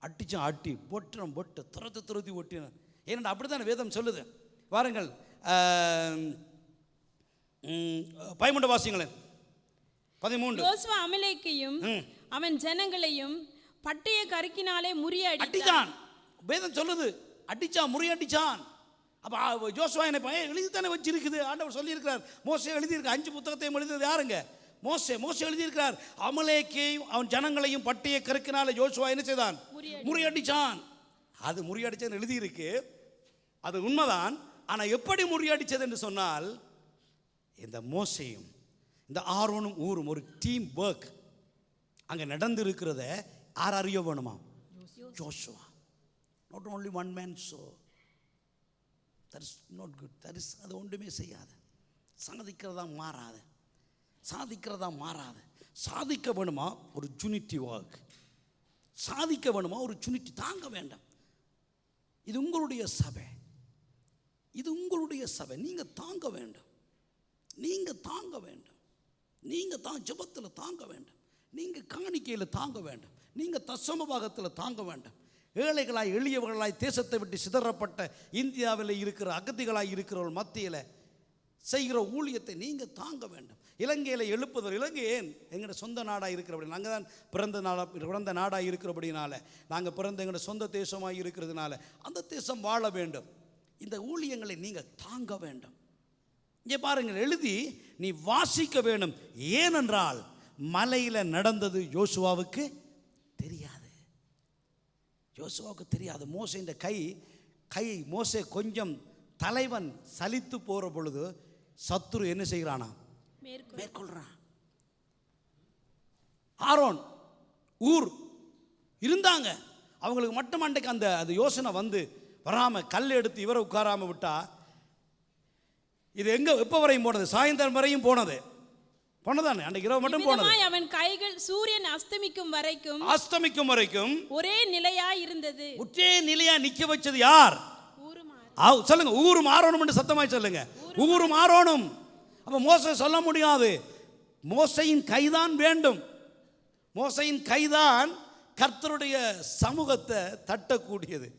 அட்டிச்சான் அட்டி, பொட்டுறம் பொட்டு, துரத்தி ஒட்டின. ஏன்னா அப்படித்தான் வேதம் சொல்லுது. வாருங்கள் 13 வாசிங்களேன். 13. யோசுவா அமலேக்கையும் அவன் ஜனங்களையும் பட்டய கருக்கினாலே முறியடித்தான். வேதம் சொல்லுது அடிச்சான், முறியடிச்சான். அப்போ ஜோசுவா என்ன எழுதித்தானே வச்சிருக்குது. ஆண்டவர் சொல்லியிருக்கிறார். மோசே எழுதியிருக்க 5 புத்தகத்தையும் எழுதியது யாருங்க? மோசே எழுதியிருக்கிறார். அமலேக்கையும் அவன் ஜனங்களையும் பட்டய கருக்கினால ஜோசுவா என்ன செய்தான்? முறியடிச்சான். அது முறியடிச்சதுன்னு எழுதியிருக்கு, அது உண்மைதான். ஆனால் எப்படி முறியடிச்சது என்று சொன்னால், இந்த மோசேயும் இந்த ஆரோனும் ஊரும் ஒரு டீம் ஒர்க் அங்கே நடந்திருக்கிறத யார் அறிய வேணுமா? Joshua. Not only one man show. That is not good. அது ஒன்றுமே செய்யாது. சாதிக்கிறதா மாறாது. சாதிக்க வேணுமா ஒரு யூனிட்டி வாக், சாதிக்க வேணுமா ஒரு யூனிட்டி. தாங்க வேண்டாம். இது உங்களுடைய சபை, நீங்கள் தாங்க வேண்டும். நீங்கள் ஜெபத்தில் தாங்க வேண்டும். நீங்கள் காணிக்கையில் தாங்க வேண்டும். நீங்கள் தசம பாகத்தில் தாங்க வேண்டும். ஏழைகளாய் எளியவர்களாய் தேசத்தை விட்டு சிதறப்பட்ட இந்தியாவில் இருக்கிற அகதிகளாய் இருக்கிறவர்கள் மத்தியில் செய்கிற ஊழியத்தை நீங்கள் தாங்க வேண்டும். இலங்கையில் எழுப்புதல், இலங்கை ஏன் எங்களோட சொந்த நாடாக இருக்கிறபடி, நாங்கள் தான் பிறந்த நாடாக இருக்கிறபடினால, நாங்கள் பிறந்த எங்களோட சொந்த தேசமாக இருக்கிறதுனால அந்த தேசம் வாழ வேண்டும். இந்த ஊழியங்களை நீங்கள் தாங்க வேண்டும். இங்கே பாருங்கள், எழுதி நீ வாசிக்க வேண்டும். ஏனென்றால் மலையில் நடந்தது யோசுவாவுக்கு தெரியாது. மோசேயின் கை மோசே கொஞ்சம் தலைவன் சலித்து போகிற பொழுது சத்துரு என்ன செய்கிறானா? மேற்கொள்றான். ஆரோன் ஊர் இருந்தாங்க, அவங்களுக்கு மட்டும் அன்றைக்கு அந்த யோசனை வந்து வராமல் கல் எடுத்து இவரை உட்காராமல் விட்டா இது எங்கே எப்போ வரையும் போனது? சாயந்தரம் வரையும் போனதானே? அன்றைக்கு இரவு மட்டும் போனது. அவன் கைகள் சூரியன் அஸ்தமிக்கும் வரைக்கும் ஒரே நிலையா இருந்தது. ஒரே நிலையா நிக்க வச்சது யார்? சொல்லுங்க, ஊரும் ஆரோனும் என்று சத்தமாய் சொல்லுங்க. ஊரும் ஆரோனும். அப்ப மோசே சொல்ல முடியாது, மோசையின் கைதான் வேண்டும். மோசையின் கைதான் கர்த்தருடைய சமூகத்தை தட்டக்கூடியது.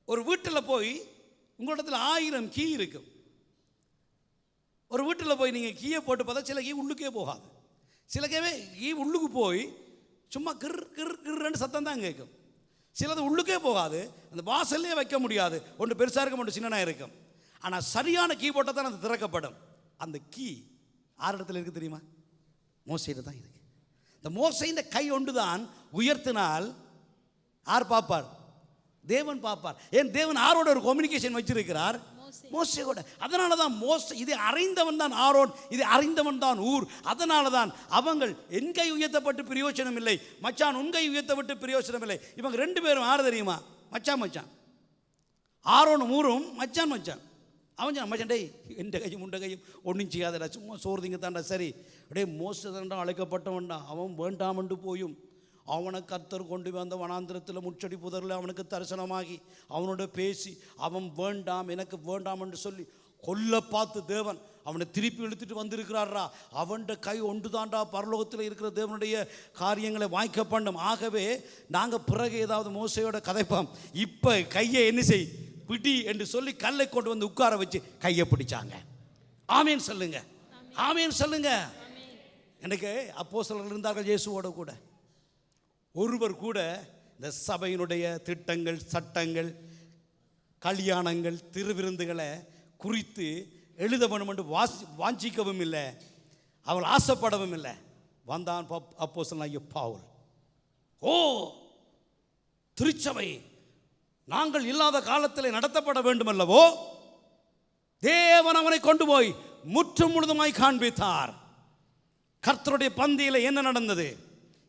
ஒரு வீட்டில் போய் உங்களிடத்தில் 1000 கீ இருக்கும். ஒரு வீட்டில் போய் நீங்கள் கீயை போட்டு பார்த்தா சில கீ உள்ளுக்கே போகாது. சில கீ உள்ளுக்கு போய் சும்மா கிர்ன்னு சத்தம் தான் கேட்கும். சிலது உள்ளுக்கே போகாது, அந்த வாசல்லே வைக்க முடியாது. ஒன்று பெருசாக இருக்கும், ஒன்று சின்னனாக இருக்கும். ஆனால் சரியான கீ போட்டால் தான் அது திறக்கப்படும். அந்த கீ ஆறு இடத்துல இருக்குது தெரியுமா? மோசையில தான் இருக்கு. இந்த மோசையின் கை ஒன்று தான் உயர்த்தினால் யார் பார்ப்பார்? தேவன் பார்ப்பார். ஏன் தேவன் ஆரோட ஒரு கம்யூனிகேஷன் வச்சிருக்கிறார், மோசையோட. அதனால தான் மோசை, இதை அறிந்தவன் தான் ஆரோன், இதை அறிந்தவன் தான் ஊர். அதனால தான் அவங்கள் என் கை உயர்த்தப்பட்டு பிரயோஜனம் இல்லை, மச்சான் உன் கை உயர்த்தப்பட்டு பிரயோஜனம் இல்லை. இவங்க 2 பேரும் யார் தெரியுமா? மச்சான். ஆரோனும் ஊரும் மச்சான். அவன் மச்சான், டேய் எந்த கையும் உண்ட கையும் ஒன்றும் செய்யாதடா, சும்மா சோறுதிங்க தாண்டா. சரி டே மோசை தாண்டா அழைக்கப்பட்டவன்டா. அவன் வேண்டாமண்டு போயும் அவனை கர்த்தர் கொண்டு வந்த வனாந்திரத்தில் முச்சடி புதரில் அவனுக்கு தரிசனமாகி அவனோட பேசி அவன் வேண்டாம், எனக்கு வேண்டாம் என்று சொல்லி கொல்ல பார்த்து தேவன் அவனை திருப்பி இழுத்துட்டு வந்திருக்கிறாரா. அவன்கிட்ட கை ஒன்று தாண்டா பரலோகத்தில் இருக்கிற தேவனுடைய காரியங்களை வாய்க்க பண்ணும். ஆகவே நாங்கள் பிறகு ஏதாவது மோசையோட கதைப்போம். இப்போ கையை என்ன செய் பிடி என்று சொல்லி கல்லை கொண்டு வந்து உட்கார வச்சு கையை பிடிச்சாங்க. ஆமேன் சொல்லுங்க, ஆமேன் சொல்லுங்க. எனக்கு அப்போஸ்தலர்கள் இருந்தார்கள் இயேசுவோட கூட. ஒருவர் கூட இந்த சபையினுடைய திட்டங்கள், சட்டங்கள், கல்யாணங்கள், திருவிருந்துகளை குறித்து எழுத வேண்டும் என்று வாஞ்சிக்கவும் இல்லை, அவள் ஆசைப்படவும் இல்லை. வந்தான் அப்போஸ்தலனாகிய பவுல். ஓ திருச்சபை நாங்கள் இல்லாத காலத்தில் நடத்தப்பட வேண்டும் அல்லவோ. தேவன் அவனை கொண்டு போய் முற்றும் முழுதுமாய் காண்பித்தார். கர்த்தருடைய பந்தியில் என்ன நடந்தது,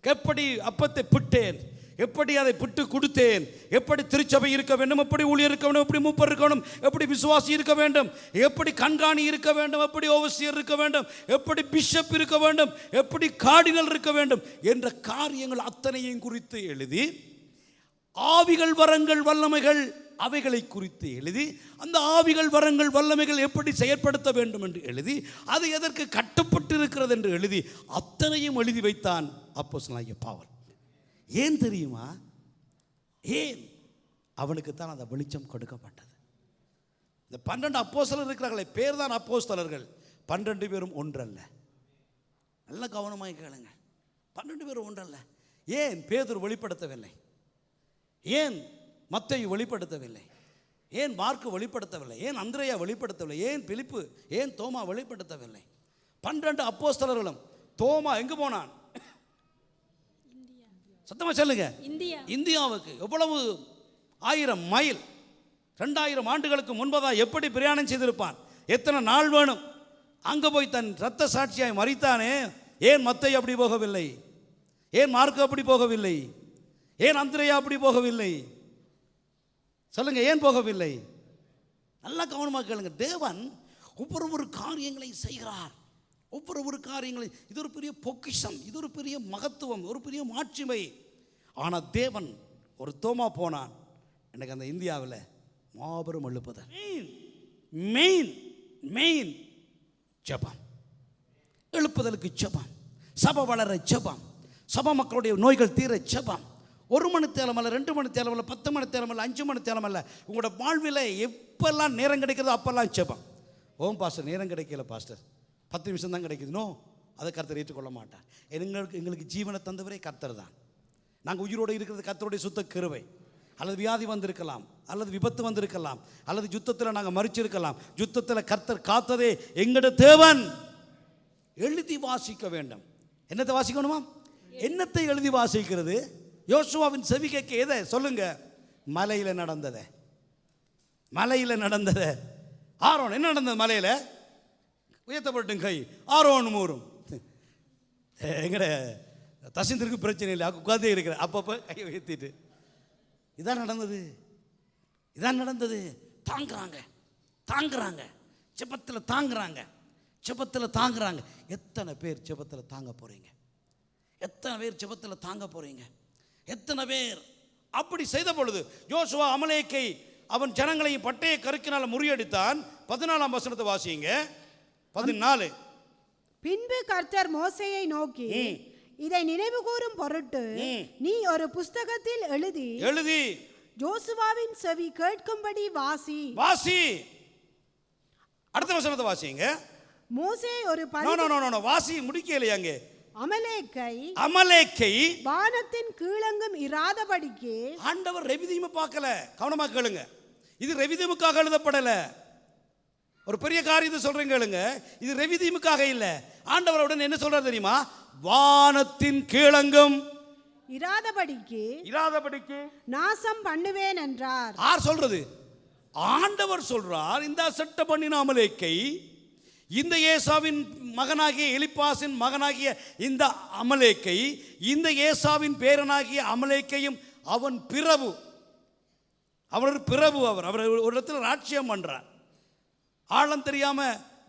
எப்படி அப்பத்தை பிட்டேன், எப்படி அதை பிட்டு கொடுத்தேன், எப்படி திருச்சபை இருக்க வேண்டும், எப்படி ஊழியர் இருக்க வேண்டும், எப்படி மூப்பர் இருக்கணும், எப்படி விசுவாசி இருக்க வேண்டும், எப்படி கண்காணி இருக்க வேண்டும், எப்படி ஓவசியர் இருக்க வேண்டும், எப்படி பிஷப் இருக்க வேண்டும், எப்படி கார்டினல் இருக்க வேண்டும் என்ற காரியங்கள் அத்தனையும் குறித்து எழுதி, ஆவிகள் வரங்கள் வல்லமைகள் அவைகளை குறித்து எழுதி, அந்த ஆவிகள் வரங்கள் வல்லமைகள் எப்படி செயற்படுத்த வேண்டும் என்று எழுதி, அது எதற்கு கட்டுப்பட்டு இருக்கிறது என்று எழுதி, அத்தனையும் எழுதி வைத்தான் அப்போஸ்தலனாகிய பவுல். ஏன் தெரியுமா? ஏன்? அவனுக்கு தான் அந்த வெளிச்சம் கொடுக்கப்பட்டது. இந்த 12 அப்போஸ்தலர் இருக்கிறார்களே, பேர் தான் அப்போஸ்தலர்கள், 12 பேரும் ஒன்றல்ல. நல்ல கவனமாக கேளுங்க, 12 பேரும் ஒன்றல்ல. ஏன் பேதுரு வெளிப்படுத்தவில்லை? ஏன் மத்தேயு வெளிப்படுத்தவில்லை? ஏன் மார்க்கு வெளிப்படுத்தவில்லை? ஏன் அந்திரேயா வெளிப்படுத்தவில்லை? ஏன் பிலிப்பு, ஏன் தோமா வெளிப்படுத்தவில்லை? 12 அப்போஸ்தலர்களும். தோமா எங்கு போனான்? சத்தமா சொல்லுங்க, இந்தியாவுக்கு. எவ்வளவு 1000 மைல், 2000 ஆண்டுகளுக்கு முன்பதாக எப்படி பிரயாணம் செய்திருப்பான்? எத்தனை நாள் வேணும்? அங்கே போய் தன் இரத்த சாட்சியாய் மரித்தானே. ஏன் மத்தேயு அப்படி போகவில்லை? ஏன் மார்க்கு அப்படி போகவில்லை? ஏன் அந்திரேயா அப்படி போகவில்லை? சொல்லுங்க, ஏன் போகவில்லை? நல்லா கவனமாக கேளுங்க. தேவன் ஒவ்வொரு காரியங்களை செய்கிறார். ஒவ்வொரு காரியங்களை, இது ஒரு பெரிய பொக்கிஷம், இது ஒரு பெரிய மகத்துவம், ஒரு பெரிய மாட்சிமை. ஆனால் தேவன் ஒரு தோமா போனான். எனக்கு அந்த இந்தியாவில் மாபெரும் எழுப்புதல். மெயின் ஜெபம், எழுப்புதலுக்கு ஜெபம், சபை வளர ஜெபம், சபை மக்களுடைய நோய்கள் தீர ஜெபம். 1 மணி தேலம் அல்ல, 2 மணி தேலம் அல்ல, 10 மணி தேலம் அல்ல, 5 மணி தேலம் அல்ல. உங்களோட வாழ்வில் எப்பெல்லாம் நேரம் கிடைக்கிறதோ அப்பெல்லாம் ஜெபம். ஓம் பாஸ்டர், நேரம் கிடைக்கல பாஸ்டர், 10 நிமிஷம் தான் கிடைக்குது. நோ, அதை கர்த்தர் ஏற்றுக்கொள்ள மாட்டார். எங்களுக்கு ஜீவனை தந்தவரே கர்த்தர் தான். நாங்கள் உயிரோடு இருக்கிறது கர்த்தருடைய சுத்த கிருபை. அல்லது வியாதி வந்திருக்கலாம், அல்லது விபத்து வந்திருக்கலாம், அல்லது யுத்தத்தில் நாங்கள் மறிச்சிருக்கலாம். யுத்தத்தில் கர்த்தர் காத்ததே எங்கட தேவன். எழுதி வாசிக்க வேண்டும். என்னத்தை வாசிக்கணுமா? என்னத்தை எழுதி வாசிக்கிறது? யோசுவாவின் செவி கேட்க எதை சொல்லுங்க? மலையில் நடந்ததை. ஆரோன் என்ன நடந்தது? மலையில் உயர்த்தப்பட்டும் கை, ஆரோன் மூரும். எங்கட தசிந்திற்கு பிரச்சனை இல்லை, உட்காந்தே இருக்கிற அப்பப்போ கை உயர்த்திட்டு. இதான் நடந்தது. தாங்குறாங்க ஜெபத்தில், தாங்குறாங்க. எத்தனை பேர் ஜெபத்தில் தாங்க போறீங்க? எத்தனை பேர் அப்படி செய்த பொழுது யோசுவா அமலேக்கை அவன் ஜனங்களையும் பட்டய கருக்கினால் முறியடித்தான். 14ஆம் வசனத்தை வாசிங்க. 14. பின்பு கர்த்தர் மோசேயை நோக்கி, இதை நினைவு கூறும் பொருட்டு நீ ஒரு புஸ்தகத்தில் எழுதி யோசுவாவின் செவி கேட்கும்படி வாசி. அடுத்த வசனத்தை வாசிங்க. மோசே ஒரு வாசி முடிக்கலையா? அங்கே அமலேக்கை வானத்தின் கீழங்கும் இராதபடிக்கு. ஆண்டவர் ரெவிதீமை பார்க்கல. கவனமா கேளுங்க, இது ரெவிதீமுக்காக எழுதப்படல. ஒரு பெரிய காரியத்தை சொல்றேன் கேளுங்க, இது ரெவிதீமுக்காக இல்ல. ஆண்டவருடன் என்ன சொல்றாரு தெரியுமா? வானத்தின் கீழங்கும் இராதபடிக்கு நாசம் பண்ணுவேன் என்றார். யார் சொல்றது? ஆண்டவர் சொல்றார். இந்த சட்ட பண்ணின அமலேக்கை, இந்த ஏசாவின் மகனாகிய எலிப்பாசின் மகனாகிய இந்த அமலேக்கை, இந்த ஏசாவின் பேரனாகிய அமலேக்கையும் அவன் பிரபு. அவர் ஒரு இடத்துல ராட்சியம் பண்றார். ஆழம் தெரியாம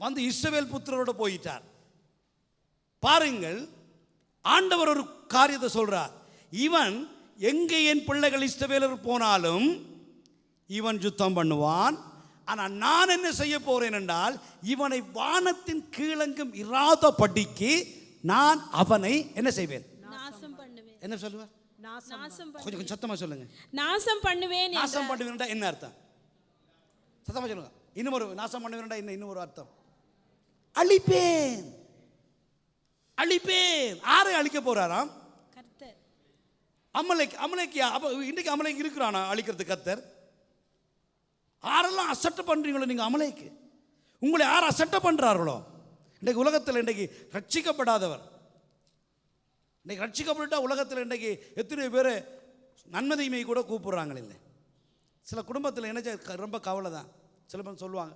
வந்து இஸ்ரவேல் புத்திரரோட போயிட்டார். பாருங்கள், ஆண்டவர் ஒரு காரியத்தை சொல்றார். இவன் எங்கே என் பிள்ளைகள் இஸ்ரவேலர் போனாலும் இவன் யுத்தம் பண்ணுவான். ஆனால் நான் என்ன செய்ய போறேன் என்றால், இவனை வானத்தின் கீழங்கும் இராதபடிக்கு நான் அவனை என்ன செய்வேன்? என்ன சொல்லுவார்? கொஞ்சம் சத்தமா சொல்லுங்க. நாசம் பண்ணுவேன். என்ன அர்த்தம்? சத்தமா சொல்லுங்க. இன்னொரு நாசம் பண்ணுவேன் இன்னொரு அர்த்தம், அழிப்பேன். யாரை அழிக்க போறாராம்? கர்த்தர். அமலேக்கியா? அப்ப இன்னைக்கு அமலேக்கு இருக்கிறானா அழிக்கிறது கர்த்தர்? யாரெல்லாம் அசட்டை பண்றீங்களோ நீங்க அமலேக்கு, உங்களை யார் அசட்டை பண்றார்களோ, இன்றைக்கு உலகத்தில் இன்றைக்கு ரட்சிக்கப்படாதவர், இன்றைக்கு ரட்சிக்கப்பட்டா உலகத்தில் இன்றைக்கு எத்தனை பேர் நன்மதிமை கூட கூப்பிடுறாங்க. இல்லை, சில குடும்பத்தில் என்ன ரொம்ப கவலை தான். சில பேர் சொல்லுவாங்க,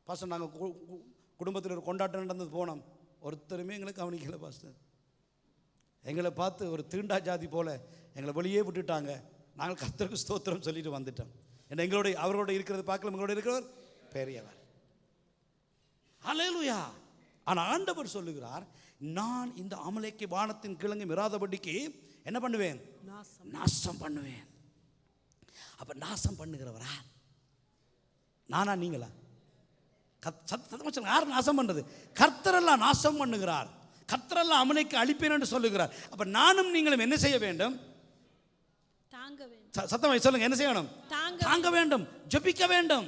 பாஸ்டர் நாங்கள் குடும்பத்தில் ஒரு கொண்டாட்டம் நடந்தது போனோம், ஒருத்தருமே எங்களை கவனிக்கல பாஸ்டர், எங்களை பார்த்து ஒரு தீண்டா ஜாதி போல எங்களை வெளியே விட்டுட்டாங்க, நாங்கள் கர்த்தருக்கு ஸ்தோத்திரம் சொல்லிட்டு வந்துட்டோம். எங்களோட அவரோட இருக்கிறது பார்க்கல, எங்களோட இருக்கிறவர் பெரியவர். ஹல்லேலூயா. ஆனால் ஆண்டவர் சொல்லுகிறார், நான் இந்த அமலேக்கை வானத்தின் கிழங்கு இராதபடிக்கு என்ன பண்ணுவேன்? நாசம் பண்ணுவேன். அப்ப நாசம் பண்ணுகிறவரா நானா நீங்களா? யார் நாசம் பண்றது? கர்த்தரெல்லாம் நாசம் பண்ணுகிறார். கர்த்தரெல்லாம் அமலேக்கை அழிப்பேன் என்று சொல்லுகிறார். அப்ப நானும் நீங்களும் என்ன செய்ய வேண்டும்? சத்தமாய் சொல்லுங்க, என்ன செய்யணும்? தாங்க வேண்டும், ஜெபிக்க வேண்டும்,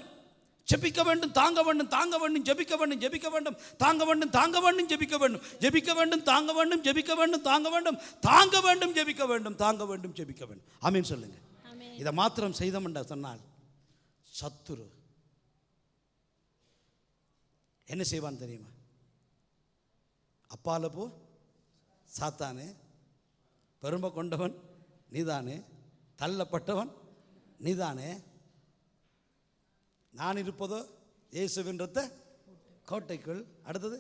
ஜெபிக்க வேண்டும், தாங்க வேண்டும், தாங்க வேண்டும், ஜெபிக்க வேண்டும், ஜெபிக்க வேண்டும், தாங்க வேண்டும், தாங்க வேண்டும், ஜெபிக்க வேண்டும், ஜெபிக்க வேண்டும், தாங்க வேண்டும், ஜெபிக்க வேண்டும், தாங்க வேண்டும், தாங்க வேண்டும், ஜெபிக்க வேண்டும், தாங்க வேண்டும், ஜெபிக்க வேண்டும். ஆமென் சொல்லுங்க. இதை மாத்திரம் செய்தோம் என்று சொன்னால் சத்துரு என்ன செய்வான் தெரியுமா? அப்பால போ சாத்தானே, பெருமை கொண்டவன் நீதானே, தள்ளப்பட்டவன் நீதானே, நான் இருப்பதோ இயேசுவின் இரத்த கோட்டைக்குள். அடுத்தது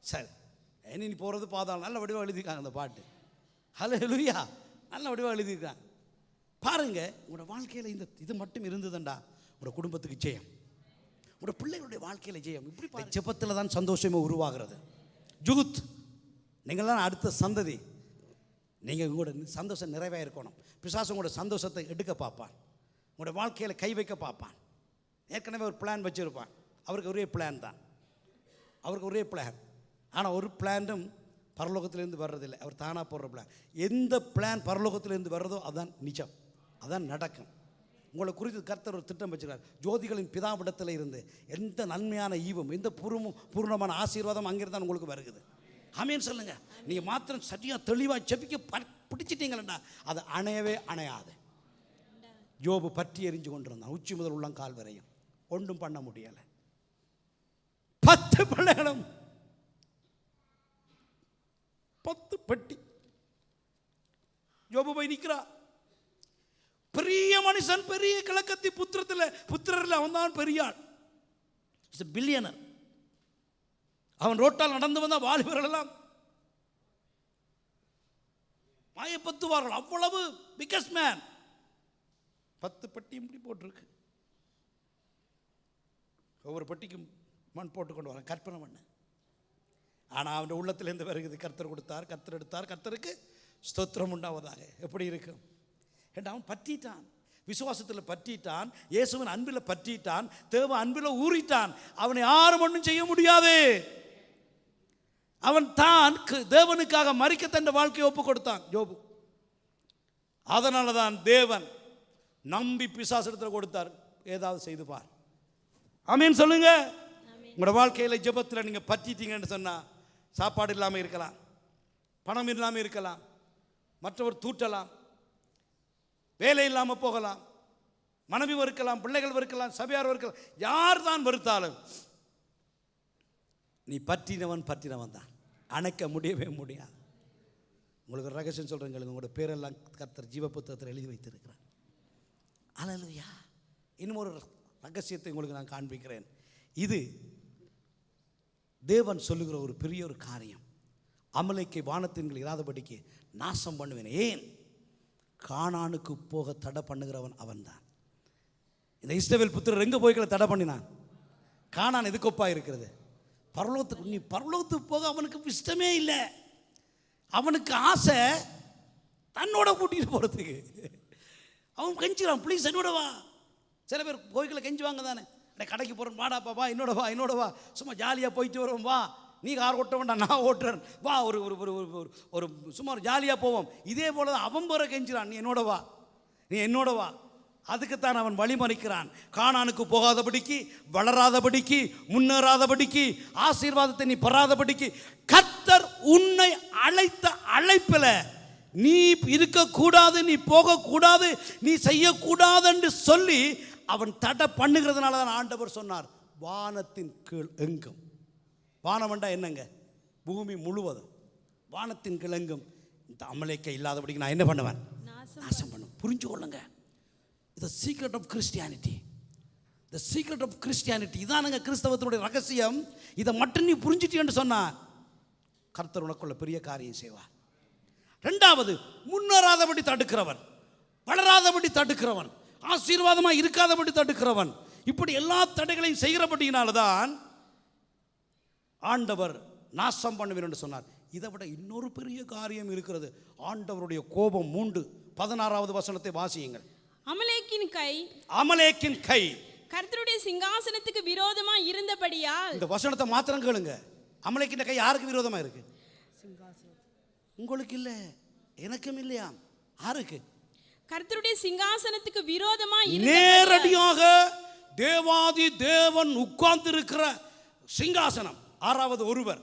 சரி, நீ போகிறது பாதாளம். நல்ல வடிவாக எழுதிக்காங்க அந்த பாட்டு. ஹல்லேலூயா. நல்ல வடிவாக எழுதியிருக்கான். பாருங்க, உங்களோட வாழ்க்கையில் இந்த இது மட்டும் இருந்ததுண்டா உங்களோட குடும்பத்துக்கு ஜெயம், உங்களோட பிள்ளைகளுடைய வாழ்க்கையில் ஜெயம். இப்படி ஜெபத்தில் தான் சந்தோஷமே உருவாகிறது. ஜூத், நீங்கள் தான் அடுத்த சந்ததி. நீங்கள் உங்களோட சந்தோஷம் நிறைவாக இருக்கணும். பிசாசு உங்களோட சந்தோஷத்தை எடுக்க பார்ப்பான், உங்களோட வாழ்க்கையில் கை வைக்க பார்ப்பான். ஏற்கனவே ஒரு பிளான் வச்சுருப்பான். அவருக்கு ஒரே பிளான் தான், அவருக்கு ஒரே பிளான். ஆனால் ஒரு பிளானும் பரலோகத்திலேருந்து வர்றதில்லை, அவர் தானாக போடுற பிளான். எந்த பிளான் பரலோகத்திலேருந்து வர்றதோ அதுதான் நிஜம், அதான் நடக்கும். உங்களை குறித்து கர்த்தர் ஒரு திட்டம் வச்சுருக்கார். ஜோதிகளின் பிதாவிடத்தில் இருந்து எந்த நன்மையான ஈவும் எந்த பூர்ணமான ஆசீர்வாதம் அங்கிருந்து தான் உங்களுக்கு வருகுது. ஆமேன்னு சொல்லுங்கள். நீங்கள் மாத்திரம் சரியாக தெளிவாக செபிக்க பிடிச்சிட்டீங்களா அது அணையவே அணையாது. யோபு பற்றி எரிஞ்சு கொண்டிருந்தான், உச்சி முதல் உள்ளங்கால் வரையும். ஒன்றும் பண்ண முடியலை. 10 பிள்ளைகளும் 10 பெட்டி. யோபு போய் நிற்கிறா. பெரிய மனுஷன், பெரிய கிழக்கத்தி புத்திரத்தில் அவன் தான் பெரிய ஆள், பில்லியனர். அவன் ரோட்டால் நடந்து வந்தால் வாலிபர்கள் எல்லாம் மாயப்பத்துவார்கள். அவ்வளவு பிகஸ்ட் மேன். 10 பெட்டி இப்படி போட்டிருக்கு. ஒவ்வொரு பெட்டிக்கும் மண் போட்டு கொண்டு வர கற்பனை பண்ண. ஆனால் அவன் உள்ளத்திலேருந்து வருகிறது, கர்த்தர் கொடுத்தார், கர்த்தர் எடுத்தார், கர்த்தருக்கு ஸ்தோத்திரம் உண்டாவதாக. எப்படி இருக்கும்? ஏன்னா அவன் பற்றிட்டான், விசுவாசத்தில் பற்றிட்டான், இயேசுவின் அன்பில் பற்றிட்டான், தேவ அன்பில் ஊறிட்டான். அவனை யாரும் ஒன்றும் செய்ய முடியாது. அவன் தான் தேவனுக்காக மரிக்க தன் வாழ்க்கையை ஒப்பு கொடுத்தான் யோபு. அதனால தான் தேவன் நம்பி பிசாசிடத்தில் கொடுத்தார், ஏதாவது செய்து பார். ஆமீன் சொல்லுங்க. உங்களோட வாழ்க்கையில் ஜெபத்தில் நீங்கள் பற்றிட்டீங்கன்னு சொன்னால் சாப்பாடு இல்லாமல் இருக்கலாம், பணம் இல்லாமல் இருக்கலாம், மற்றவர் தூட்டலாம், வேலை இல்லாமல் போகலாம், மனைவி வெறுக்கலாம், பிள்ளைகள் வெறுக்கலாம், சபையார் வெறுக்கலாம், யார் தான் வெறுத்தாலும் நீ பற்றினவன் தான், அணைக்க முடியவே முடியாது. உங்களுக்கு ஒரு ரகசியம் சொல்கிறேங்க, உங்களோட பேரெல்லாம் கர்த்தர் ஜீவ புத்தகத்தில் எழுதி வைத்திருக்கிறார். அல்லேலூயா. இன்னும் ஒரு ரகசியத்தை உங்களுக்கு நான் காண்பிக்கிறேன். இது தேவன் சொல்லுகிற ஒரு பெரிய ஒரு காரியம். அமலேக்கை வானத்தின்கள் இராதபடிக்கு நாசம் பண்ணுவேன். ஏன்? கானானுக்கு போக தடை பண்ணுகிறவன் அவன்தான். இந்த இஸ்ரவேல் புத்திரர் எங்கே போய்களை தடை பண்ணினான்? கானான் எதுக்கொப்பா இருக்கிறது? பரலோகத்துக்கு. நீ பரலோகத்துக்கு போக அவனுக்கு இஷ்டமே இல்லை. அவனுக்கு ஆசை தன்னோட கூட்டிகிட்டு போகிறதுக்கு. அவன் கெஞ்சிறான், ப்ளீஸ் என்னோட வா. சில பேர் கோயில்களை கெஞ்சுவாங்க தானே, கடைக்கு போகிறேன், வாடாப்பா வா, என்னோட வா, சும்மா ஜாலியாக போயிட்டு வரோம், வா, நீ கார் ஓட்ட வேண்டாம், நான் ஓட்டுறேன், வா, ஒரு ஒரு சும்மா ஜாலியாக போவோம். இதே போல தான் அவன் போகிற கெஞ்சிறான், நீ என்னோட வா. அதுக்குத்தான் அவன் வழிமறிக்கிறான். கானானுக்கு போகாதபடிக்கு, வளராதபடிக்கு, முன்னேறாதபடிக்கு, ஆசீர்வாதத்தை நீ பெறாதபடிக்கு கர்த்தர் உன்னை அழைத்த அழைப்பில் நீ இருக்கக்கூடாது, நீ போகக்கூடாது, நீ செய்யக்கூடாது என்று சொல்லி அவன் தடை பண்ணுகிறதுனால தான் ஆண்டவர் சொன்னார், வானத்தின் கீழ் எங்கும். வானம்ண்டா என்னங்க? பூமி முழுவதும். வானத்தின் கீழ் எங்கும் இந்த அமலேக்கை இல்லாதபடிக்கு நான் என்ன பண்ணுவேன்? நாசம் பண்ணுவேன். புரிஞ்சு கொள்ளுங்க. The secret of Christianity. The secret of Christianity. இதானுங்க கிறிஸ்தவத்தினுடைய ரகசியம். இதை மட்டும் நீ புரிஞ்சிட்டேன்னு சொன்னா கர்த்தர் உனக்குள்ள பெரிய காரியம் செய்வார். ரெண்டாவது, முன்னேறாதபடி தடுக்கிறவன், வளராதபடி தடுக்கிறவன், ஆசீர்வாதமாக இருக்காதபடி தடுக்கிறவன், இப்படி எல்லா தடைகளையும் செய்கிறபடியினால்தான் ஆண்டவர் நாசம் பண்ணுவேன் என்று சொன்னார். இதை விட இன்னொரு பெரிய காரியம் இருக்கிறது. ஆண்டவருடைய கோபம் மூண்டு. 16வது வசனத்தை வாசியுங்கள். அமலேக்கின் கை கர்த்தருடைய சிங்காசனத்துக்கு விரோதமா இருந்தபடியால். இந்த வசனத்தை மாத்திரம் கேளுங்க. அமலேக்கின் கை யாருக்கு விரோதமா இருக்கு? உங்களுக்கு இல்ல, எனக்கும் இல்லையா? யாருக்கு? கர்த்தருடைய சிங்காசனத்துக்கு விரோதமா நேரடியாக தேவாதி தேவன் உட்கார்ந்து இருக்கிற சிங்காசனம். 6வது ஒருவர்,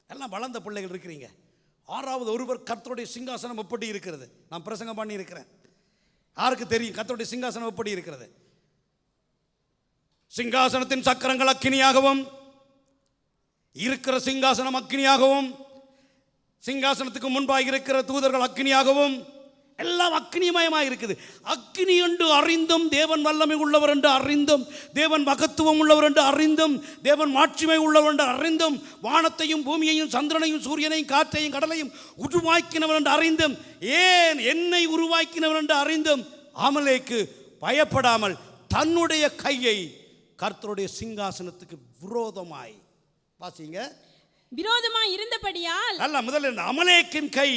எல்லாம் வளர்ந்த பிள்ளைகள் இருக்கிறீங்க. 6வது ஒருவர் கர்த்தருடைய சிங்காசனம் எப்படி இருக்கிறது? நான் பிரசங்கம் பண்ணி இருக்கிறேன். யாருக்கு தெரியும் கர்த்தருடைய சிங்காசனம் எப்படி இருக்கிறது? சிங்காசனத்தின் சக்கரங்கள் அக்கினியாகவும், இருக்கிற சிங்காசனம் அக்கினியாகவும், சிங்காசனத்துக்கு முன்பாக இருக்கிற தூதர்கள் அக்கினியாகவும், எல்லாம் அக்னிமயமாக இருக்குது. அக்னி என்று அறிந்தும், தேவன் வல்லமை உள்ளவர் என்று அறிந்தும், தேவன் மகத்துவம் உள்ளவர் என்று அறிந்தும், தேவன் மாட்சிமை உள்ளவர் என்று அறிந்தும், வானத்தையும் பூமியையும் சந்திரனையும் சூரியனையும் காற்றையும் கடலையும் உருவாக்கினவர் என்று அறிந்தும், ஏன் என்னை உருவாக்கினவர் என்று அறிந்தும் அமலேக்கு பயப்படாமல் தன்னுடைய கையை கர்த்தருடைய சிங்காசனத்துக்கு விரோதமாய், வாசிங்க, விரோதமாய் இருந்தபடியால், அல்ல முதல்ல இந்த அமலேக்கின் கை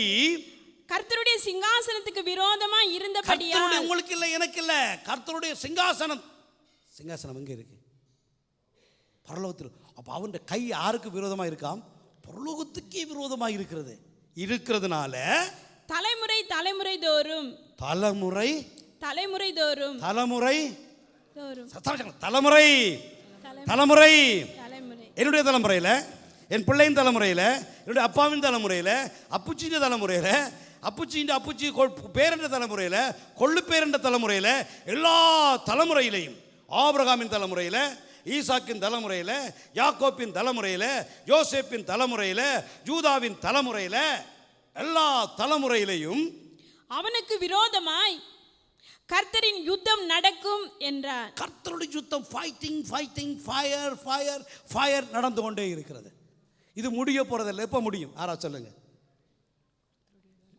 கர்த்தருடைய சிங்காசனத்துக்கு விரோதமாய் இருந்தபடியால், கர்த்தருடைய, உங்களுக்கு இல்லை எனக்கு இல்லை, கர்த்தருடைய சிங்காசனம். சிங்காசனம் எங்க இருக்கு? பரலோகத்தில். அப்ப அவனுடைய கை யாருக்கு விரோதமாக இருக்காம்? பரலோகத்துக்கே விரோதமாக இருக்கிறதுனால தலைமுறை தலைமுறை தோறும், தலைமுறை தலைமுறை தோறும், தலைமுறை தோறும், தலைமுறை தலைமுறை தலைமுறை, என்னுடைய தலைமுறையில், என் பிள்ளையின் தலைமுறையில், என்னுடைய அப்பாவின் தலைமுறையில், அப்புச்சியின் தலைமுறையில், அப்புச்சியின் அப்புச்சி பேரண்ட தலைமுறையில், கொள்ளு பேரண்ட தலைமுறையில், எல்லா தலைமுறையிலையும், ஆபிரகாமின் தலைமுறையில், ஈசாக்கின் தலைமுறையில், யாக்கோப்பின் தலைமுறையில், யோசேப்பின் தலைமுறையில், யூதாவின் தலைமுறையில், எல்லா தலைமுறையிலையும் அவனுக்கு விரோதமாய் கர்த்தரின் யுத்தம் நடக்கும் என்றார். கர்த்தருடைய யுத்தம், fighting fighting, fire fire fire நடந்து கொண்டே இருக்கிறது. இது முடிய போறதில்லை. எப்போ முடியும்? ஆரா சொல்லுங்க,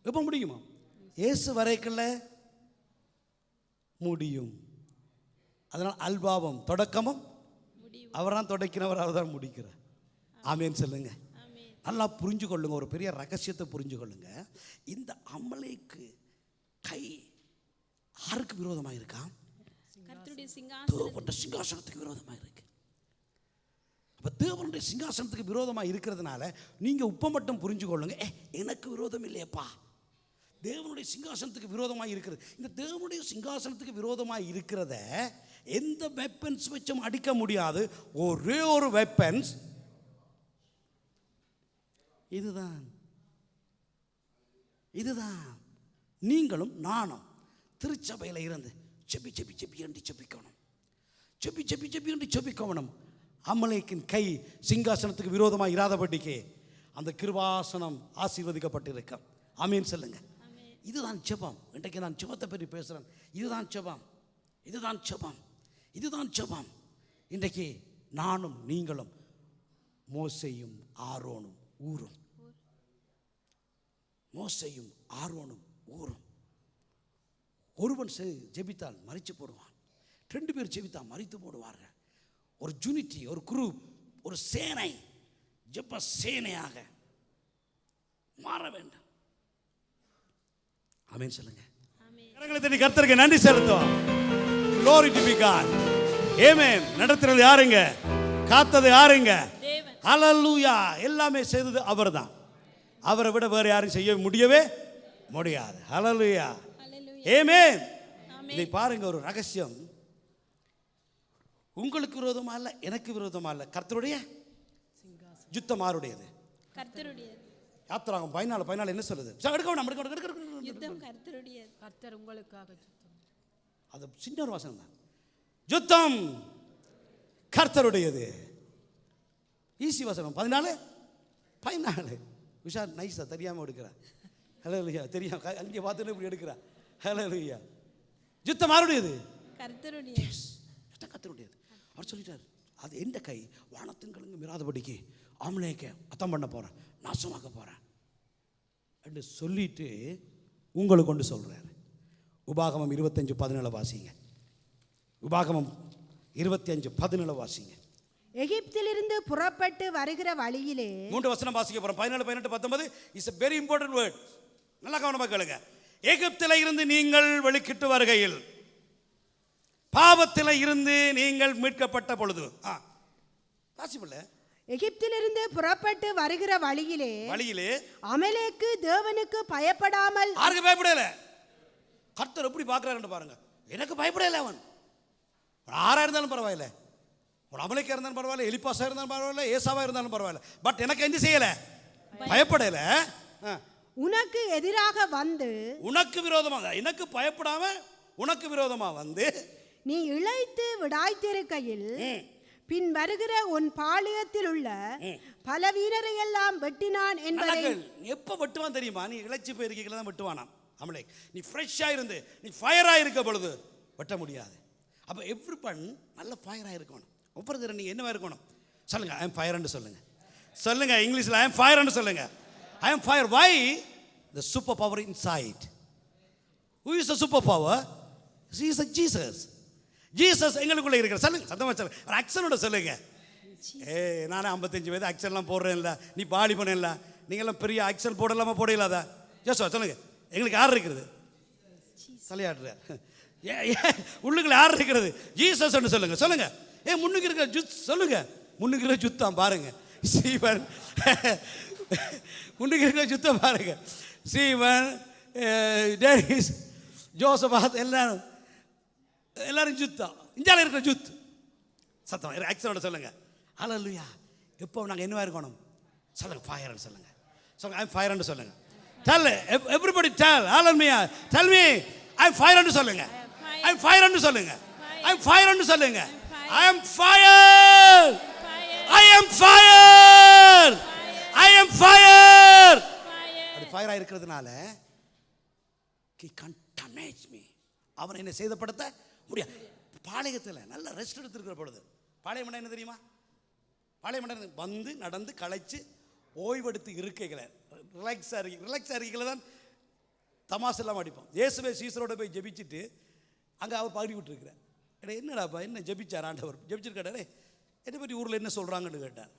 எப்போ முடியுமா? இயேசு வரைக்குள்ள முடியும். அதனால் அல்பாவம் தொடக்கமும் அவர் தான் தொடக்கினவர், அவர் தான் முடிக்கிறார். ஆமேன்னு சொல்லுங்க. நல்லா புரிஞ்சு கொள்ளுங்க, ஒரு பெரிய ரகசியத்தை புரிஞ்சு கொள்ளுங்க. இந்த அமலேக்கு கை யாருக்கு விரோதமாக இருக்கா? கர்த்தருடைய தேவனுடைய சிங்காசனத்துக்கு விரோதமாக இருக்கு. அப்ப தேவனுடைய சிங்காசனத்துக்கு விரோதமாக இருக்கிறதுனால நீங்க உப்ப மட்டும் புரிஞ்சு கொள்ளுங்க, எனக்கு விரோதம் இல்லையப்பா, தேவனுடைய சிங்காசனத்துக்கு விரோதமாக இருக்கிறது. இந்த தேவனுடைய சிங்காசனத்துக்கு விரோதமாக இருக்கிறத எந்த வெப்பன்ஸ் வச்சும் அடிக்க முடியாது. ஒரே ஒரு வெப்பன்ஸ் இதுதான். இதுதான் நீங்களும் நானும் திருச்சபையில் இருந்து செப்பி செப்பி செப்பி என்று செப்பிக்கணும், செப்பி செப்பி செப்பி என்று செப்பிக்கணும். அமலேக்கின் கை சிங்காசனத்துக்கு விரோதமாக இராதபடிக்கு அந்த கிருபாசனம் ஆசீர்வதிக்கப்பட்டிருக்க. ஆமீன் சொல்லுங்க. இதுதான் ஜெபம். இன்றைக்கு நான் ஜெபத்தை பற்றி பேசுகிறேன். இதுதான் ஜெபம், இதுதான் ஜெபம், இதுதான் ஜெபம். இன்றைக்கு நானும் நீங்களும் மோசேயும் ஆரோனும் ஊரும், மோசேயும் ஆரோனும் ஊரும். ஒருவன் ஜெபித்தால் மறித்து போடுவான், 2 பேர் ஜெபித்தால் மறித்து போடுவார்கள். ஒரு யூனிட்டி, ஒரு குரூப், ஒரு சேனை, ஜெப சேனையாக மாற வேண்டும். ஆமென் சொல்லுங்க. கரங்களை தட்டி கர்த்தருக்கு நன்றி செலுத்துவோம். Glory to be God. Amen. நடத்துறது யாருங்க? காத்தது யாருங்க? தேவன். ஹல்லேலூயா. எல்லாமே செய்தது அவர்தான். அவரை விட வேற யாரும் செய்ய முடியவே முடியாது. ஹல்லேலூயா. ஆமென். இதை பாருங்க, ஒரு ரகசியம். உங்களுக்கு விரோதமா இல்ல, எனக்கு விரோதமா இல்ல, கர்த்தருடைய யுத்தம் யாருடையது? கர்த்தருடையது. யாத்திராகம் 14 என்ன சொல்லுது? யுத்தம் கர்த்தருடையது. கர்த்தர் உங்களுக்காக யுத்தம். அது சின்ன ஒரு வசனம் தான். யுத்தம் கர்த்தருடையது. ஈசி வசனம் 14 விஷால் நைஸா தெரியாம எடுக்கிறா. ஹல்லேலூயா. தெரியாம அங்கே பார்த்துட்டு இப்படி எடுக்கிறா. ஹல்லேலூயா. யுத்தம் யாருடையது? கர்த்தருடையது. யுத்தம் கர்த்தருடையது. அவர் சொல்லிட்டார், அது எந்த கை வானத்தின் கலங்கு மிராதபடிக்கு ஆமலேக்க அத்தம் பண்ண போறேன், நாசமாக்க போறேன் என்று சொல்லிட்டு உங்களுக்கு கொண்டு சொல்றாரு. உபாகமம் 25:17 வாசிங்க. உபாகமம் 25:17 வாசிங்க. எகிப்திலிருந்து புறப்பட்டு வருகிற வழியிலே 3 வசனம் வாசிக்க போறோம். 17, 18, 19 is a very important word. நல்லா கவனமாக கேளுங்க. எகிப்தில இருந்து நீங்கள் வெளிக்கிட்டு வருகையில், பாவத்தில் இருந்து நீங்கள் மீட்கப்பட்ட பொழுது, வாசிப்பில்ல, எகிப்திலிருந்து புறப்பட்டு வருகிற வழியிலே அமலேக்கு தேவனுக்கு பயப்படாமல், யாருக்கு பயப்படல? கர்த்தர் எப்படி பார்க்கிறாருன்னு பாருங்க. எனக்கு பயப்படல. அவன் ஆறா இருந்தாலும் பரவாயில்ல, ஒரு அமலேக்கா இருந்தாலும் பரவாயில்ல, எலிப்பாசா இருந்தாலும் பரவாயில்ல, ஏசாவா இருந்தாலும் பரவாயில்ல, பட் எனக்கு என்ன செய்யல? பயப்படல. உனக்கு எதிராக வந்து, உனக்கு விரோதமாக, எனக்கு பயப்படாம உனக்கு விரோதமா வந்து, நீ இளைத்து விடாய்த்திருக்கையில் பின் வருகிற உன் பாளையத்தில் உள்ள பல வீரரை எல்லாம் வெட்டினான் என்பதை. எப்ப வெட்டுவான் தெரியுமா? நீ இளைச்சி போயிருக்கீங்களா தான் வெட்டுவானா? ஆமலே, நீ ஃப்ரெஷ்ஷாக இருந்து நீ ஃபயராக இருக்க பொழுது வெட்ட முடியாது. அப்போ எவ்ரி பண் நல்ல ஃபயராக இருக்கணும். ஒவ்வொரு தடவை நீங்கள் என்னவா இருக்கணும் சொல்லுங்க, ஐ எம் ஃபயர்ன்னு சொல்லுங்க. சொல்லுங்க இங்கிலீஷில் ஐ எம் ஃபயர்ன்னு சொல்லுங்க. I am fire. Why? The super power inside. Who is the super power? Is Jesus. Jesus எங்களுக்குள்ளே இருக்கிற. சொல்லுங்க சத்தமாக சொல்லுங்க, ஒரு ஆக்சனோட சொல்லுங்க. நானே 55 வயது ஆக்சன்லாம் போடுறேன் இல்லை, நீ பாடி பண்ணல, நீங்களாம் பெரிய ஆக்சன் போடலாமா போடலாதா? ஜோசுவா சொல்லுங்க, எங்களுக்கு யார் இருக்கிறது? தலையாடுறார். உள்ளுக்குள்ள யார் இருக்கிறது? ஜீசஸ் சொல்லுங்க. சொல்லுங்க. முன்னுக்கு இருக்கிற ஜுத் சொல்லுங்க. முன்னுக்கு இருக்கிற ஜுத்தான் பாருங்க. சீவன் முன்னுக்கு இருக்கிற ஜுத்தம் பாருங்க. சீவன், டேனிஸ், ஜோசபாத் எல்லாரும் ஜுத்தம். இந்தியாவில் இருக்கிற ஜுத் சத்தம் ஆக்சனோட சொல்லுங்க. ஹல்லேலூயா. எப்போ நாங்கள் என்னவா இருக்கணும் சொல்லுங்க, ஃபயர்னு சொல்லுங்க. சொல்லுங்க, ஐ எம் ஃபயர்னு சொல்லுங்க. Tell everybody, tell hallelujah, tell me I am fire ன்னு சொல்லுங்க. I am fire ன்னு சொல்லுங்க. I am fire ன்னு சொல்லுங்க. I am fire. I am fire. I am fire. அது ஃபயரா இருக்கிறதுனால he contaminates me. அவன் என்ன சேதப்படுத்த முடியாது. பாளையத்தில் நல்ல ரெஸ்ட் எடுத்துருக்கிற பொழுது, பாளையம் என்ன தெரியுமா? பாளையம் வந்து நடந்து களைச்சு ஓய்வெடுத்து இருக்கைகளை ரிலாக்ஸாக இருக்கைகளை தான் தமாசு எல்லாம் அடிப்போம். இயேசுவே சீசரோட போய் ஜெபிச்சுட்டு அங்கே அவர் பாடி விட்டுருக்கிறார். என்னடாப்பா என்ன ஜெபிச்சார் ஆண்டவர்? ஜெபிச்சிருக்காரு. என்னை பற்றி ஊரில் என்ன சொல்கிறாங்கன்னு கேட்டார்.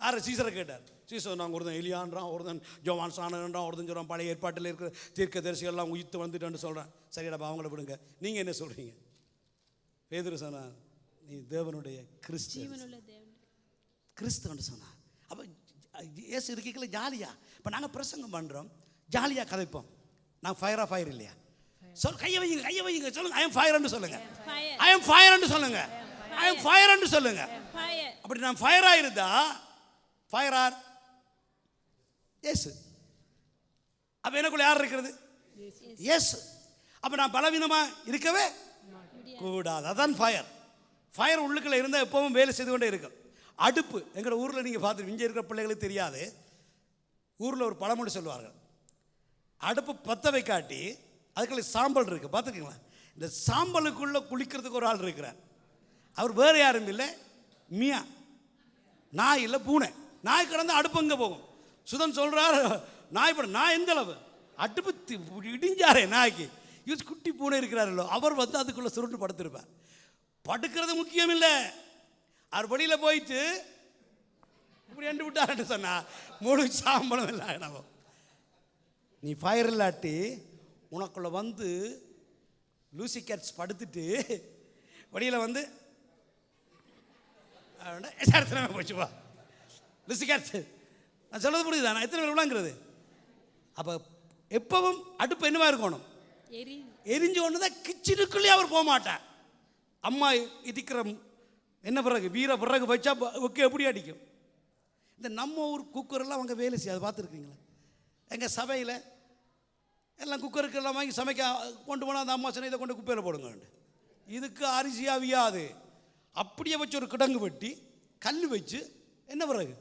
யார்? சீசரை கேட்டார். சீசர் நாங்கள் ஒருத்தன் எலியான்றான், ஒருத்தன் ஜோவான் சாணன்றான், ஒருத்தன் சொல்கிறான் பழைய ஏற்பாட்டில் இருக்கிற தீர்க்க தரிசிகள்லாம் உயிர்த்து வந்துட்டான்னு சொல்கிறேன். சரிடாப்பா அவங்கள விடுங்க, நீங்கள் என்ன சொல்கிறீங்க? பேதுரு சொன்னா, நீ தேவனுடைய கிறிஸ்துன்னு சொன்னான். அப்போ ஏசு இருக்கைக்குள்ள ஜாலியாக இப்போ நாங்கள் பிரசங்கம் பண்ணுறோம், ஜாலியாக கதைப்போம். நான் ஃபயர் இல்லையா? சொல், கையை வைங்க சொல்லுங்க. ஐ எம் ஃபயர்ன்னு சொல்லுங்க. ஐ எம் ஃபயர்ன்னு சொல்லுங்க. ஐ எம் ஃபயர்ன்னு சொல்லுங்க. அப்படி நான் ஃபயராக இருந்தா ஃபயரார் இயேசு. அப்போ எனக்குள்ள யார் இருக்கிறது? இயேசு. அப்போ நான் பலவீனமாக இருக்கவே கூடாது. அதான் ஃபயர். ஃபயர் உள்ளுக்குள்ள இருந்தால் எப்பவும் வேலை செய்து கொண்டே இருக்கும். அடுப்பு எங்கள் ஊரில் நீங்கள் பார்த்து, இங்கே இருக்கிற பிள்ளைகளுக்கு தெரியாது, ஊரில் ஒரு பழமொழி சொல்லுவார்கள், அடுப்பு பற்ற வைக்காட்டி அதுக்குள்ள சாம்பல் இருக்குது பார்த்துக்கங்களா. இந்த சாம்பலுக்குள்ளே குளிக்கிறதுக்கு ஒரு ஆள் இருக்கிறார். அவர் வேறு யாரும் இல்லை, மியா. நாய் இல்லை, பூனை. நாய் கிடந்து அடுப்பு எங்கே போகும்? சுதன் சொல்கிறார், நான் எந்த அளவு அடுப்பு இடிஞ்சாரே நாய்க்கு, யூஸ் குட்டி பூனை இருக்கிறாரല്ലോ, அவர் வந்து அதுக்குள்ளே சுருட்டு படுத்திருப்பார். படுக்கிறது முக்கியம் இல்லை, அவர் வெளியில் போயிட்டு இப்படி எண்டு விட்டார்ன்னு சொன்னா முழு சாம்பலம் இல்லை. நம்ம நீ ஃபயர் இல்லாட்டி உனக்குள்ள வந்து லூசி கேட்ஸ் படுத்துட்டு வெளியில் வந்து போச்சுவா லூசி கேட்ஸ். நான் சொல்றது புரியுதா? நான் எத்தனை பேர் விளாங்கிறது? அப்போ எப்பவும் அடுப்பு என்னவா இருக்கணும்? எரிஞ்சு ஒன்று தான். கிச்சனுக்குள்ளேயே அவர் போக மாட்டார். அம்மா இடிக்கிற என்ன பிறகு வீர பிறகு வச்சா ஒக்கே எப்படி அடிக்கும்? இந்த நம்ம ஊர் குக்கரெல்லாம் அவங்க வேலை செய்ய, அதை பார்த்துருக்கீங்களா? எங்கள் சபையில் எல்லாம் குக்கருக்கெல்லாம் வாங்கி சமைக்க கொண்டு போனால் அந்த அம்மா சொன்ன இதை கொண்டு குப்பையில் போடுங்க. இதுக்கு அரிசி அவியாது. அப்படியே வச்சு ஒரு கிடங்கு வெட்டி கல் வச்சு என்ன பிறகு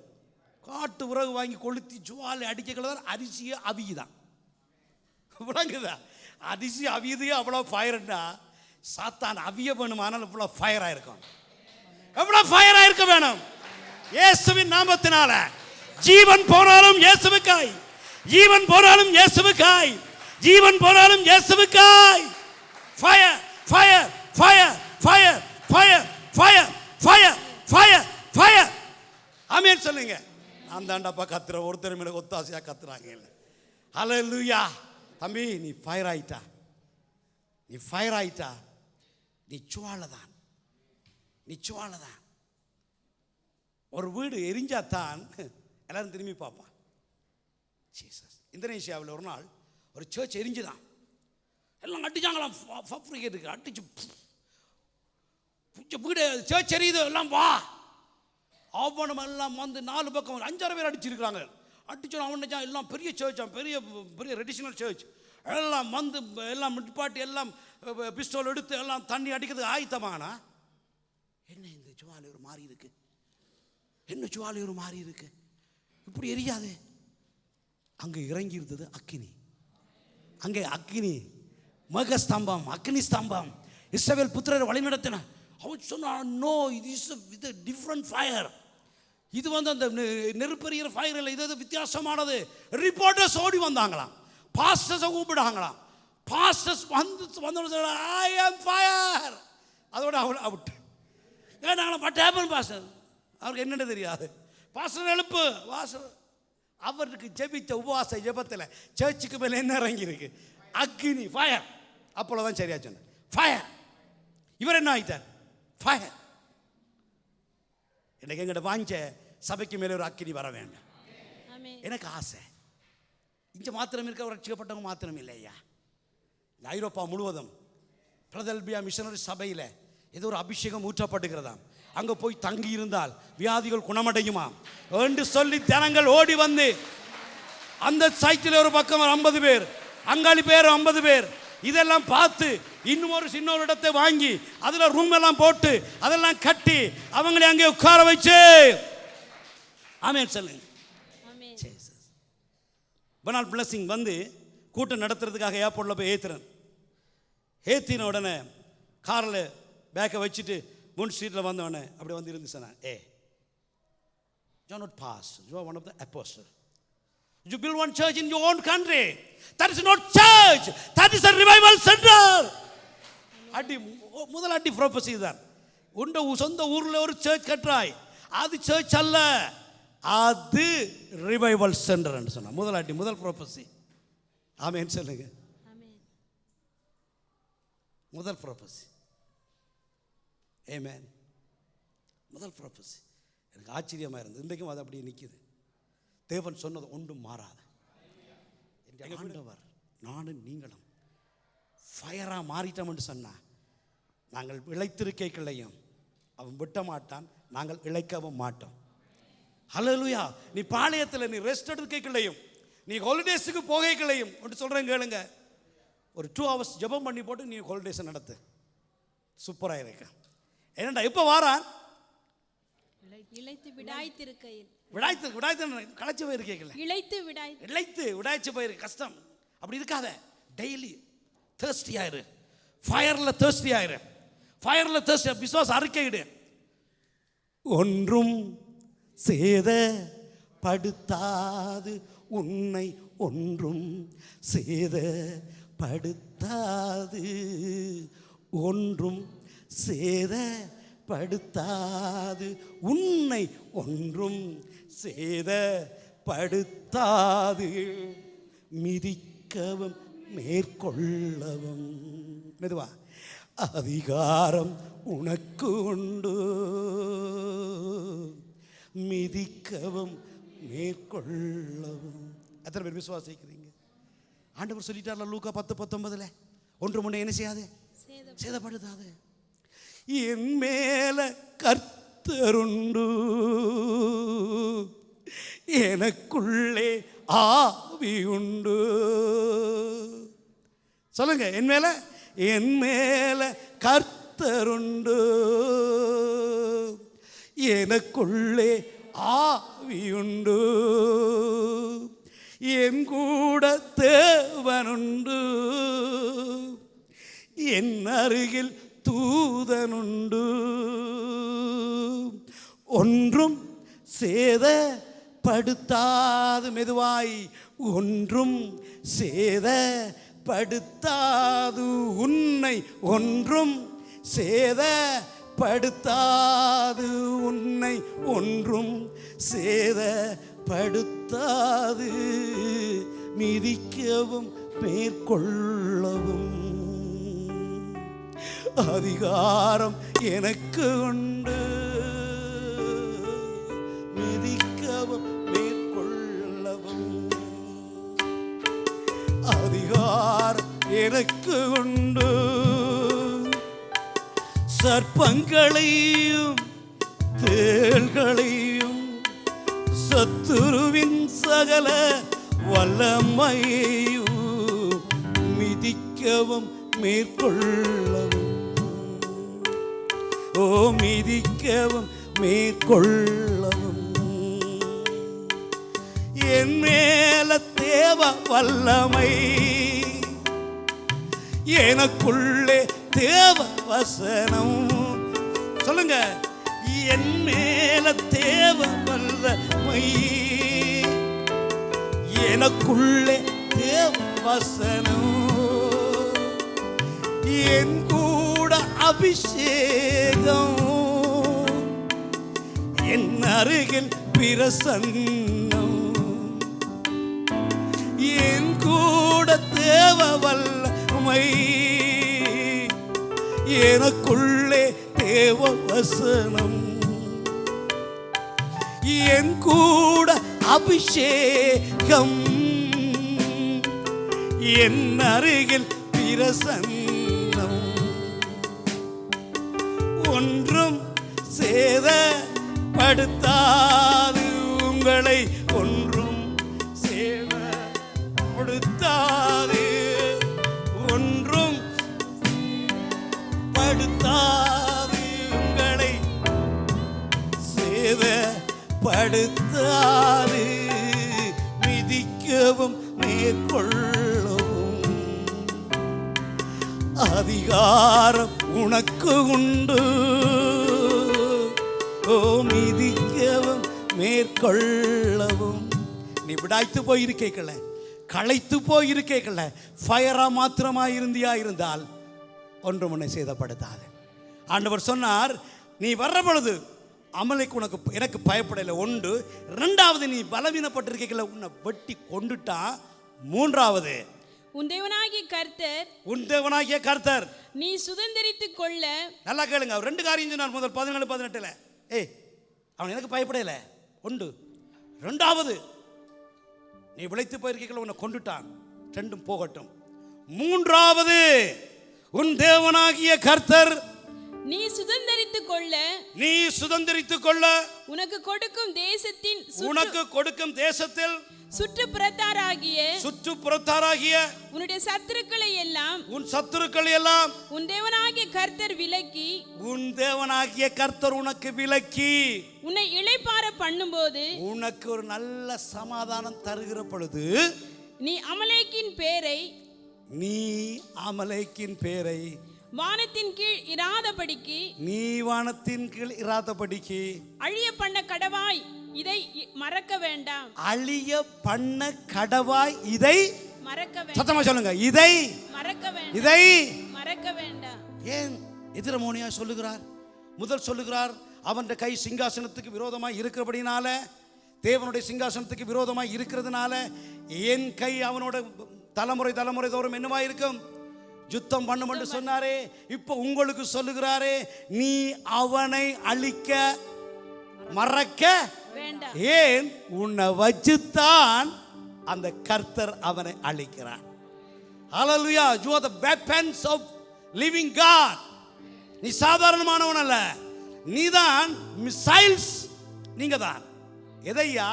காட்டு விறகு வாங்கி கொளுத்தி ஜுவாலை அடிக்கதான் அரிசியை அவியுதான். விளங்குதா? அரிசி அவியுது அவ்வளோ ஃபயர்னா சாத்தான் அவிய வேணும். ஆனால் இவ்வளோ ஃபயராக இருக்கும். எவ்வளோ ஃபயராக இருக்க வேணும்? இயேசுவின் நாமத்தினால ஜீவன் போனாலும் இயேசுவுக்காய், ஜீவன் போனாலும் இயேசுவுக்காய், ஜீவன் போனாலும் இயேசுவுக்காய். Fire fire fire fire fire fire fire fire fire. Amen சொல்லுங்க. நான் தாண்டாப்பா கத்துற, ஒருத்தர் மேலே ஒத்தாசையாக கத்துறாங்க இல்லை. ஹல்லேலூயா. தம்பி நீ ஃபயர் ஆயிட்டா, நீ ஃபயர் ஆயிட்டா, நீ சுவாலதான், நீ சுவாலதான். ஒரு வீடு எரிஞ்சாத்தான் எல்லாரும் திரும்பி பார்ப்பான். ஜீசஸ். இந்தோனேஷியாவில் ஒரு நாள் ஒரு சர்ச் எரிஞ்சுதான், எல்லாம் அடிச்சாங்களாம். ஃபப்ரிகேட்டுக்கு அடிச்சு வீடு சர்ச் எரியுது, எல்லாம் வா ஆவணம் எல்லாம் வந்து 4 பக்கம் 5-6 பேர் அடிச்சிருக்கிறாங்க. அடிச்சோம் அவன் எல்லாம் பெரிய சர்ச்சாம், பெரிய பெரிய ட்ரெடிஷ்னல் சர்ச். எல்லாம் வந்து எல்லாம் மிட்பாட்டி எல்லாம் பிஸ்டோல் எடுத்து எல்லாம் தண்ணி அடிக்கிறதுக்கு ஆயத்தமானா என்ன இந்த ஜுவாலை ஒரு மாறி இருக்கு, என்ன ஜுவாலை ஒரு மாறி இருக்கு, இப்படி எரியாது. அங்கே இறங்கி இருந்தது அக்கினி. அங்கே அக்னி, மகஸ்தம்பம், அக்னி ஸ்தம்பம் இஸ்ரவேல் புத்திரரை வழி நடத்தின. அவன் சொன்னான், நோ, இது இஸ் வித் டிஃப்ரெண்ட் ஃபயர். இது வந்து அந்த நெருப்பெறிகிற ஃபயர் இல்லை, இது வித்தியாசமானது. ரிப்போர்ட்டர்ஸ் ஓடி வந்தாங்களாம், பாஸ்டர்ஸை கூப்பிடாங்களாம். பாஸ்டர்ஸ் வந்து ஐ ஆம் ஃபயர். அதோட அவள் அவுட். ஏன்னாங்களா பட் ஹேப்பன் பாஸ்டர், அவருக்கு என்னென்ன தெரியாது. பாஸ்டர் எழுப்பு வாசல். அவருக்கு ஜெபித்த உபவாச ஜெபத்தில் சர்ச்சுக்கு மேலே என்ன இறங்கியிருக்கு? அக்னி, ஃபயர். அப்போல தான் சரியா சொன்னேன், ஃபயர். இவர் என்ன ஆயிட்டார்? ஃபயர். எனக்கு எங்கிட்ட வாஞ்ச சபைக்கு மேலே ஒரு அக்கினி வர வேண்டும். எனக்கு ஆசை. இங்கே மாத்திரம் இருக்க ஒரு ரட்சிக்கப்பட்டவங்க மாத்திரம் இல்லையா, ஐரோப்பா முழுவதும் பிரதல்பியா மிஷனரி சபையில் ஏதோ ஒரு அபிஷேகம் ஊற்றப்படுகிறதாம். அங்கே போய் தங்கி இருந்தால் வியாதிகள் குணமடையுமா என்று சொல்லி ஜனங்கள் ஓடி வந்து அந்த சைட்டில் ஒரு பக்கம் 50 பேர், அங்காளி பேர் 50 பேர், இதெல்லாம் பார்த்து இன்னும் ஒரு சின்ன ஒரு இடத்தை வாங்கி அதில் ரூம் எல்லாம் போட்டு அதெல்லாம் கட்டி அவங்களை அங்கே உட்கார வச்சு. ஆமென் சொல்லுங்க. பனால் பிளஸிங் வந்து கூட்டம் நடத்துறதுக்காக ஏர்போர்ட்டில் போய் ஏற்றின உடனே காரில் பேக்கை வச்சுட்டு முன் ஸ்ட்ரீட்டில் வந்தவொடனே அப்படி வந்து இருந்து சொன்னேன், you are not past, you are one of the apostles. You build one church in your own country. That is not church, that is a revival center. அடி முதல் அடி ப்ரோபசி தான். உண்ட சொந்த ஊரில் ஒரு சர்ச் கட்டுறாய், அது சர்ச் அல்ல, அது ரிவைவல் சென்டர் என்று சொன்னா முதல் அடி, முதல் ப்ரோபசி. ஆமென் சொல்லுங்க. முதல் ப்ரோபசி. ஆமென். முதல் ப்ரோபசி எனக்கு ஆச்சரியமாக இருந்தது. இன்றைக்கும் அது அப்படியே நிற்கிது. தேவன் சொன்னது ஒன்றும் மாறாது. ஆண்டவர் நானும் நீங்களும் ஃபயராக மாறிட்டோம்னு சொன்னா நாங்கள் இழைத்திருக்கைகளையும் அவன் விட்ட மாட்டான், நாங்கள் இழைக்கவும் மாட்டோம். ஹல்லேலூயா. நீ பாளையத்தில் நீ ரெஸ்ட் எடுக்கைகளையும் நீ ஹாலிடேஸுக்கு போகைகளையும் ஒன்று சொல்கிறேன் கேளுங்க, ஒரு 2 hours ஜெபம் பண்ணி போட்டு நீ ஹாலிடேஸை நடத்து, சூப்பராக இருக்க. ஏனண்டா இப்போ வாரான் இளைத்து விடாய்த்திருக்கையில், விடாய்த்து களைச்சு போயிருக்கீங்களா, இளைத்து விடாய்ச்சி போயிருக்கு கஷ்டம். அப்படி இருக்காத, டெய்லி தேர்ஸ்டி ஆயிரு, ஃபயரில் தேர்ஸ்டி ஆயிரு, ஃபயரில் தேர்ஸ்டி. விசுவாச அறிக்கையிடு. ஒன்றும் சேதப்படுத்தாது உன்னை, ஒன்றும் சேதப்படுத்தாது, ஒன்றும் சேதப்படுத்தாது உன்னை, ஒன்றும் சேதப்படுத்தாது, மிதிக்கவும் மேற்கொள்ளவும். மெதுவா. அதிகாரம் உனக்கு உண்டு, மிதிக்கவும் மேற்கொள்ளவும். எத்தனை பேர் விசுவாசிக்கிறீங்க? ஆண்டவர் சொல்லிட்டார்ல லூக்கா 10:19, ஒன்று முன்னே என்ன செய்யாது? சேதப்படுத்தாது. என் மேல கர்த்தருண்டு, எனக்குள்ளே ஆவி உண்டு. சொல்லுங்க, என் மேல கர்த்தருண்டு, எனக்குள்ளே ஆவியுண்டு, என் கூட தேவனுண்டு, என் அருகில் தூதனுண்டு, ஒன்றும் சேதப்படுத்தாது. மெதுவாய். ஒன்றும் சேதப்படுத்தாது உன்னை, ஒன்றும் சேதப்படுத்தாது உன்னை, ஒன்றும் சேதப்படுத்தாது, மிதிக்கவும் மேற்கொள்ளவும் அதிகாரம் எனக்கு உண்டு, மிதிக்கவும் மேற்கொள்ளவும் அதிகாரம் எனக்கு உண்டு. சர்ப்பங்களையும் தேள்களையும் சத்துருவின் சகல வல்லமையையும் மிதிக்கவும் மேற்கொள்ளவும், ஓ மிதிக்கவும் மேற்கொள்ளவும். என் மேல தேவ வல்லமை எனக்குள்ளே தேவ வசனம். சொல்லுங்க, என் மேல தேவ வல்லமை, எனக்குள்ளே தேவ வசனம், என் கூட அபிஷேகம், என் அருகில் பிரசன்னம், என் கூட தேவ வல்லமை, எனக்குள்ளே தேவ வசனம், என் கூட அபிஷேகம், என் அருகில் பிரசன்னம், ஒன்றும் சேதப்படுத்தாது உங்களை, ஒன்றும் சேதப்படுத்தாது, ஒன்றும் படுத்தாது உங்களை, சேதப்படுத்தாது, மிதிக்கவும் மேற்கொள்ளவும் அதிகாரம் உனக்கு உண்டு. ஓ, மிதிக்கவும் மேற்கொள்ளவும். நீ விடாய்த்து போயிருக்கேக்கல, களைத்து போயிருக்கேக்கல, ஃபயரா மாத்திரமா இருந்தியா இருந்தால் ஒன்றும் உன்னை சேதப்படுத்தாது. ஆண்டவர் சொன்னார், நீ வர்ற பொழுது அமலைக்கு உனக்கு எனக்கு பயப்படலை. ஒன்று. ரெண்டாவது, நீ பலவீனப்பட்டிருக்கல, உன்னை வெட்டி கொண்டுட்டா. மூன்றாவது, உன் தேவனாகிய கர்த்தர், உன் தேவனாகிய கர்த்தர் நீ சுதந்தரித்துக் கொள்ள. நல்லா கேளுங்க, அவர் ரெண்டு காரியம் சொன்னார். முதல் 17-18 ஏய், அவன் எனக்கு பயப்படல. ஒன்று. ரெண்டாவது, நீ விளைத்து போயிருக்கீங்கள, உன்னை கொண்டுட்டான். ரெண்டும் போகட்டும். மூன்றாவது, உன் தேவனாகிய கர்த்தர் நீ சுதந்தரித்துக் கொள்ள, நீ சுதந்தரித்துக் கொள்ள உனக்கு கொடுக்கும் தேசத்தின், உனக்கு கொடுக்கும் தேசத்தில் சுற்றுப்புறத்தாராகிய உன்னுடைய சத்துருக்களை எல்லாம், உன் சத்துருக்களை எல்லாம் உன் தேவனாகிய கர்த்தர் விலக்கி, உன் தேவனாகிய கர்த்தர் உனக்கு விலக்கி உன்னை இளைப்பாற பண்ணும்போது, உனக்கு ஒரு நல்ல சமாதானம் தருகிற பொழுது, நீ அமலேக்கின் பேரை, நீ அமலேக்கின் பேரை வானத்தின் கீழ் இராதபடிக்கு, நீ வானத்தின் கீழ் இராதபடிக்கு அழிய பண்ண கடவாய் இதை மறக்க வேண்டாம். அழிய பண்ண கடவாய் இதை மறக்க வேண்டாம். சத்தமா சொல்லுங்க, இதை மறக்க வேண்டாம். இதை மறக்க வேண்டாம். ஏன் எதிரமோனியா சொல்லுகிறார்? முதல் சொல்லுகிறார், அவன் கை சிங்காசனத்துக்கு விரோதமாய் இருக்கிறபடினால, தேவனுடைய சிங்காசனத்துக்கு விரோதமாய் இருக்கிறதுனால என் கை அவனோட தலைமுறை தலைமுறை தோறும் என்னவா இருக்கும்? யுத்தம் பண்ணும் என்று சொன்னாரே. இப்போ உங்களுக்கு சொல்லுகிறாரே, நீ அவனை அழிக்க மறக்க வேண்டாம். ஏன்? உன்னை வச்சுத்தான் அந்த கர்த்தர் அவனை அழிக்கிறான். ஹல்லேலூயா. You are the weapons of living God. நீ சாதாரணமானவன் அல்ல, நீதான் மிசைல்ஸ். நீங்க தான் எதையா?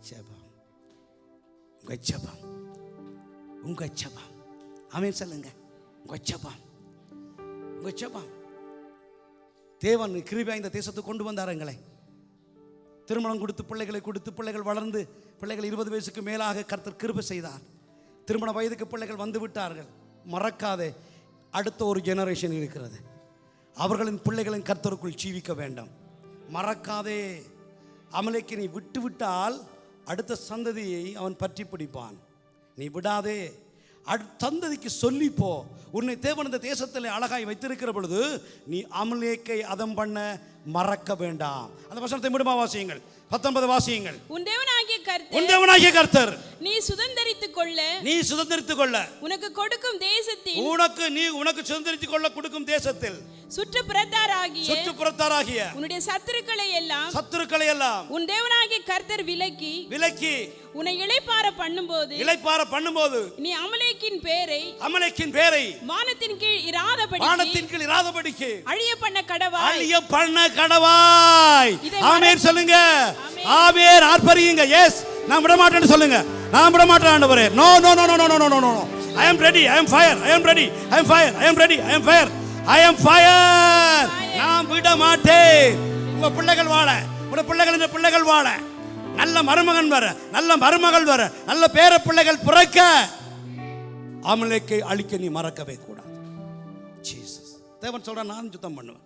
ஜெபம். உங்க ஜெபம், உங்க ஜெபம். ஆமென் சொல்லுங்க. உங்க ஜெபம், உங்க ஜெபம். தேவன் கிருபையா இந்த தேசத்துக்கு கொண்டு வந்தாருங்களே. திருமணம் கொடுத்து பிள்ளைகளை கொடுத்து பிள்ளைகள் வளர்ந்து பிள்ளைகள் 20 வயசுக்கு மேலாக கர்த்தர் கிருபை செய்தார். திருமண வயதுக்கு பிள்ளைகள் வந்து விட்டார்கள். மறக்காதே, அடுத்த ஒரு ஜெனரேஷன் இருக்கிறது. அவர்களின் பிள்ளைகளின் கர்த்தருக்குள் ஜீவிக்க வேண்டும். மறக்காதே. அமலேக்கு நீ விட்டு விட்டால் அடுத்த சந்ததியை அவன் பற்றி பிடிப்பான். நீ விடாதே, சந்ததிக்கு சொல்லிப்போ. உன்னை தேவன் இந்த தேசத்தில் அழகாய் வைத்திருக்கிற பொழுது நீ அமலேக்கை அதம் பண்ண மறக்க வேண்டாம். அந்த வசனத்தை முடிமா வாசியுங்கள். 19 வாசியுங்கள். உன் தேவனாகிய கர்த்தர், உன் தேவனாகிய கர்த்தர் நீ சுதந்தரித்துக் கொள்ள, நீ சுதந்தரித்துக் கொள்ள உனக்கு கொடுக்கும் தேசத்தில், உனக்கு சுதந்தரித்துக் கொள்ள கொடுக்கும் தேசத்தில் சுற்றுப்புறத்தாராகிய உன்னுடைய சத்துருக்களை எல்லாம் உன் தேவனாகிய கர்த்தர் விலக்கி உன்னை இளைப்பாற பண்ணும்போது நீ அமலேக்கின் பேரை வானத்தின் கீழ் இராதபடிக்கு அழிய பண்ண கடவாய். ஆமென் சொல்லுங்க. ஆமென். ஆர்ப்பரியுங்க. எஸ், நான் விட மாட்டேன்னு சொல்லுங்க. நான் விட மாட்டேன் ஆண்டவரே. No no no no no no no no. I am ready. I am fire. I am ready. I am fire. I am ready. I am fire. I am fire. நான் விட மாட்டேன். உங்க பிள்ளைகள் வாழ, உங்க பிள்ளைகள் வாழ, நல்ல மருமகன் வர, நல்ல மருமகள் வர, நல்ல பேர பிள்ளைகள் பிறக்க அமலேக்கை அழிக்க நீ மறக்கவே கூடாது. ஜீசஸ் தேவன் சொல்ற, நான் யுத்தம் பண்ணுவேன்,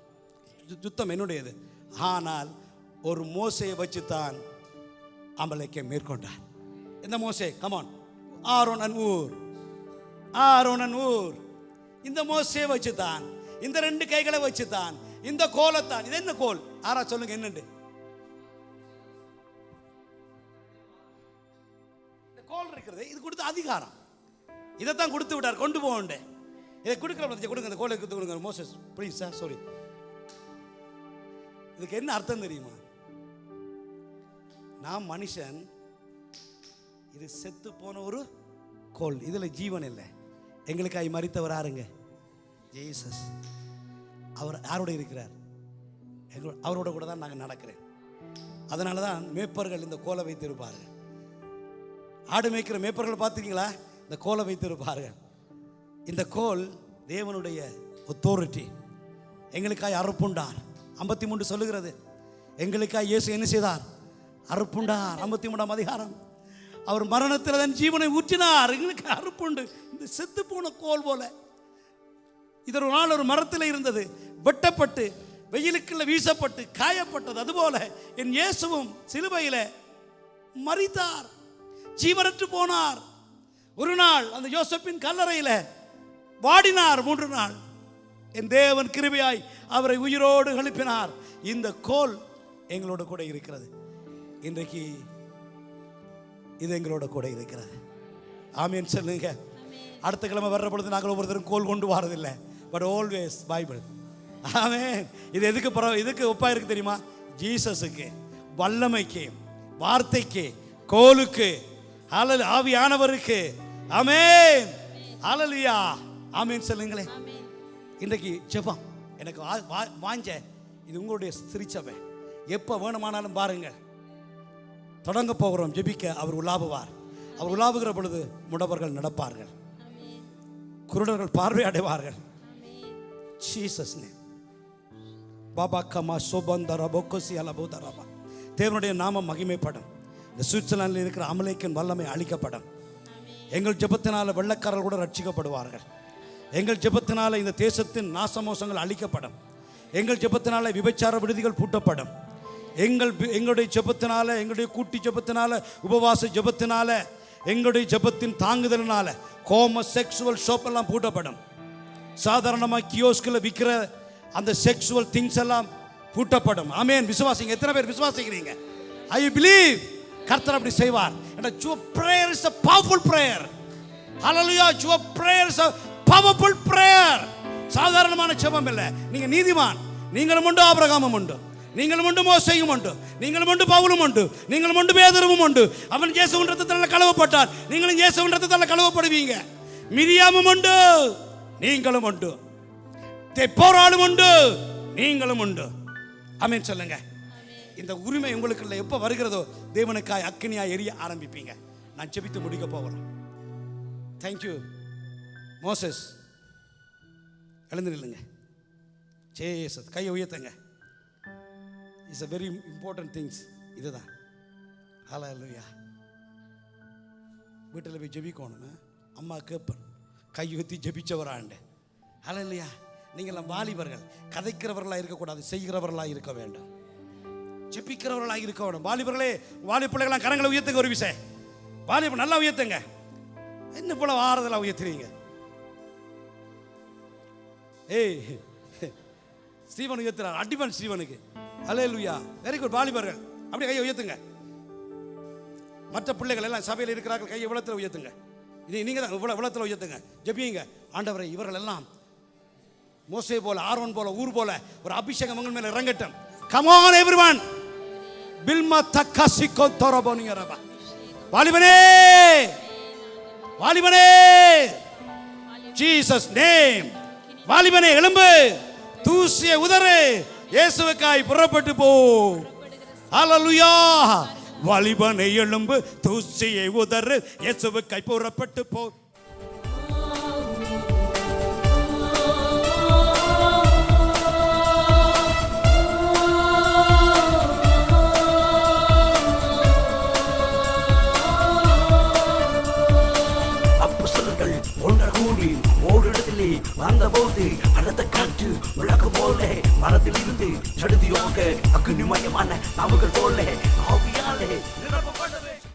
யுத்தம் என்னுடையது. ஆனால் ஒரு மோசையை வச்சு தான் அமலேக்கை மேற்கொண்டார். இந்த மோசே, கமான், ஆரோன் அண்ட் ஊர், இந்த மோசையை வச்சு தான், இந்த 2 கைகளை வச்சு தான், இந்த கோலத்தான். இது என்ன கோல்? ஆரா சொல்லுங்க, என்னண்டு இந்த கோல் இருக்கிறது? இது கொடுத்த அதிகாரம், இதைத்தான் கொடுத்து விட்டார், கொண்டு போக. இதை கொடுக்கல, கொடுங்க, இந்த கோலை கொடுங்க மோசஸ் ப்ளீஸ் சார், சாரி. இதுக்கு என்ன அர்த்தம் தெரியுமா? நான் மனுஷன், இது செத்து போன ஒரு கோல், இதுல ஜீவன் இல்லை. எங்களுக்காய் மரித்தவர் யாருங்க? ஜீசஸ். அவர் யாரோட இருக்கிறார்? அவரோட கூட தான் நாங்கள் நடக்கிறேன். அதனால தான் மேய்ப்பர்கள் இந்த கோலை வைத்திருப்பார்கள். ஆடு மேய்க்கிற மேய்ப்பர்கள் பார்த்துருக்கீங்களா? இந்த கோலை வைத்திருப்பார்கள். இந்த கோல் தேவனுடைய அத்தாரிட்டி. எங்களுக்காய் அறுப்புண்டார். 53 சொல்லுகிறது, எங்களுக்காய் இயேசு என்ன செய்தார்? அறுப்புண்டார். 53ஆம் அதிகாரம். அவர் மரணத்தில் தன் ஜீவனை ஊற்றினார். எங்களுக்கு அறுப்புண்டு. இந்த செத்து போன கோல் போல. இது ஒரு நாள் ஒரு மரத்தில் இருந்தது, வெட்டப்பட்டு வெயிலுக்குள்ள வீசப்பட்டு காயப்பட்டது. அதுபோல என் இயேசுவும் சிலுவையில மரித்தார், ஜீவனற்று போனார். ஒரு நாள் அந்த யோசேப்பின் கல்லறையில வாடினார் 3 நாள். என் தேவன் கிருபையாய் அவரை உயிரோடு எழுப்பினார். இந்த கோல் எங்களோட கூட இருக்கிறது. இன்றைக்கு இது எங்களோட கூட இருக்கிறது. ஆமீன் சொல்லுங்க. அடுத்த கிழமை வர்ற பொழுது நாங்கள் ஒவ்வொருத்தரும் கோல் கொண்டு வரதில்லை, பட் ஆல்வேஸ் பைபிள். ஆமீன். இது இதுக்கு ஒப்பா இருக்கு தெரியுமா? ஜீசஸுக்கு, வல்லமைக்கு, வார்த்தைக்கு, கோலுக்கு, ஆவியானவருக்கு. ஆமீன். ஹல்லேலூயா. ஆமீன் சொல்லுங்களே. இன்றைக்கு ஜெபம் எனக்கு வாஞ்ச, இது உங்களுடைய திருச்சபை. எப்போ வேணுமானாலும் பாருங்கள், தொடங்க போகிறோம் ஜெபிக்க. அவர் உலாவுவார். அவர் உலாவுகிற பொழுது முடவர்கள் நடப்பார்கள், குருடர்கள் பார்வை அடைவார்கள். Jesus name. பாபா கமா சோபந்தர பொக்கோசி அலபோதரபா. தேவனுடைய நாமம் மகிமைப்படும். இந்த சுவிட்சர்லாந்தில் இருக்கிற அமலேக்கின் வல்லமை அழிக்கப்படும். எங்கள் ஜெபத்தினால வெள்ளக்காரர்கள் கூட ரட்சிக்கப்படுவார்கள். எங்கள் ஜெபத்தினால இந்த தேசத்தின் நாசமோசங்கள் அழிக்கப்படும். எங்கள் ஜெபத்தினால விபச்சார விடுதிகள் பூட்டப்படும். எங்களுடைய ஜெபத்தினால, எங்களுடைய கூட்டி ஜெபத்தினால, உபவாச ஜெபத்தினால, எங்களுடைய ஜெபத்தின் தாங்குதலினால ஹோமோசெக்சுவல் ஷாப் எல்லாம் பூட்டப்படும். சாதாரணமாக கியோஸ்கில் விற்கிற அந்த செக்சுவல் திங்ஸ் எல்லாம் பூட்டப்படும். ஆமென். விசுவாசிங்க. எத்தனை பேர் விசுவாசிக்கிறீங்க? I believe. கர்த்தர் அப்படி செய்வார். Your prayer is a powerful prayer. Hallelujah. Your prayer is a powerful prayer. சாதாரணமான ஜெபம் இல்லை. நீங்க நீதிமான். நீங்களும் உண்டு, ஆபிரகாமும் உண்டு, நீங்களும் உண்டு, மோசேயும் உண்டு, நீங்களும் உண்டு, பவுலும் உண்டு, நீங்களும் உண்டு, பேதுருவும் உண்டு. அவன் இயேசுவின் இரத்தத்தால் கழுவப்பட்டான். நீங்களும் இயேசுவின் இரத்தத்தால் கழுவப்படுவீங்க. மிரியாமும் உண்டு, நீங்களும் உண்டு. தெப்போராளும் உண்டு, நீங்களும் உண்டு. ஆமென் சொல்லுங்க. இந்த உரிமை உங்களுக்கு எப்போ வருகிறதோ தேவனுக்காய் அக்கினியாய் எரிய ஆரம்பிப்பீங்க. நான் ஜெபித்து முடிக்க போகிறோம். தேங்க்யூ. மோசஸ் எழுந்து நில்லுங்க. ஜீசஸ். கையை உயர்த்துங்க. It's a very important things. இதுதான். ஹல்லேலூயா. வீட்டில் போய் ஜெபிக்கணும். அம்மா கேட்பேன், கை ஊற்றி ஜெபிச்சவராண்டு. ஹல்லேலூயா. நீங்களாம் வாலிபர்கள் கதைக்கிறவர்களாக இருக்கக்கூடாது, செய்கிறவர்களாக இருக்க வேண்டும், ஜெபிக்கிறவர்களாக இருக்க வேண்டும். வாலிபர்களே, வாலிபிள்ளைகளாம் கரங்களை உயர்த்துங்க. ஒரு விஷயம், வாலிப நல்லா உயர்த்துங்க. என்ன போல ஆறுதலாக உயர்த்துறீங்க? ஏய், ஸ்ரீவன் உயர்த்துறார். அடிமன் ஸ்ரீவனுக்கு. ஹல்லேலூயா. Very good. வாலிபர்கள் அப்படியே கையை உயர்த்துங்க. மற்ற பிள்ளைகள் எல்லாம் சபையில் இருக்கிறார்கள், கையை இவ்வளத்தில் உயர்த்துங்க. நீங்க தான் இவ்வளத்தில் உயர்த்துங்க. ஜெபியுங்க. ஆண்டவரை, இவர்கள் எல்லாம் மோசே போல, ஆரோன் போல, ஊர் போல ஒரு அபிஷேகம் உங்கள் மேல இறங்கட்டும். Come on everyone. பில்மா தக்கசிகோ தரபோனியரபா. வாலிபனே, வாலிபனே, ஜீசஸ் நேம். வாலிபனே எழும்பு, தூசியை உதறு, இயேசுவுக்காய் புறப்பட்டு போ. ஹல்லேலூயா. வாலிபனே எழும்பு, தூசியை உதறு, இயேசுவுக்காய் புறப்பட்டு போ. அப்போஸ்தலர்கள் தாண்டி வந்தபோது அடுத்த காற்று விளக்கு போல மரத்தில் இருந்து சடுதியோக அக்னிமயமான நாவுகள் போல ஆவியாலே நிரப்பப்பட்டது.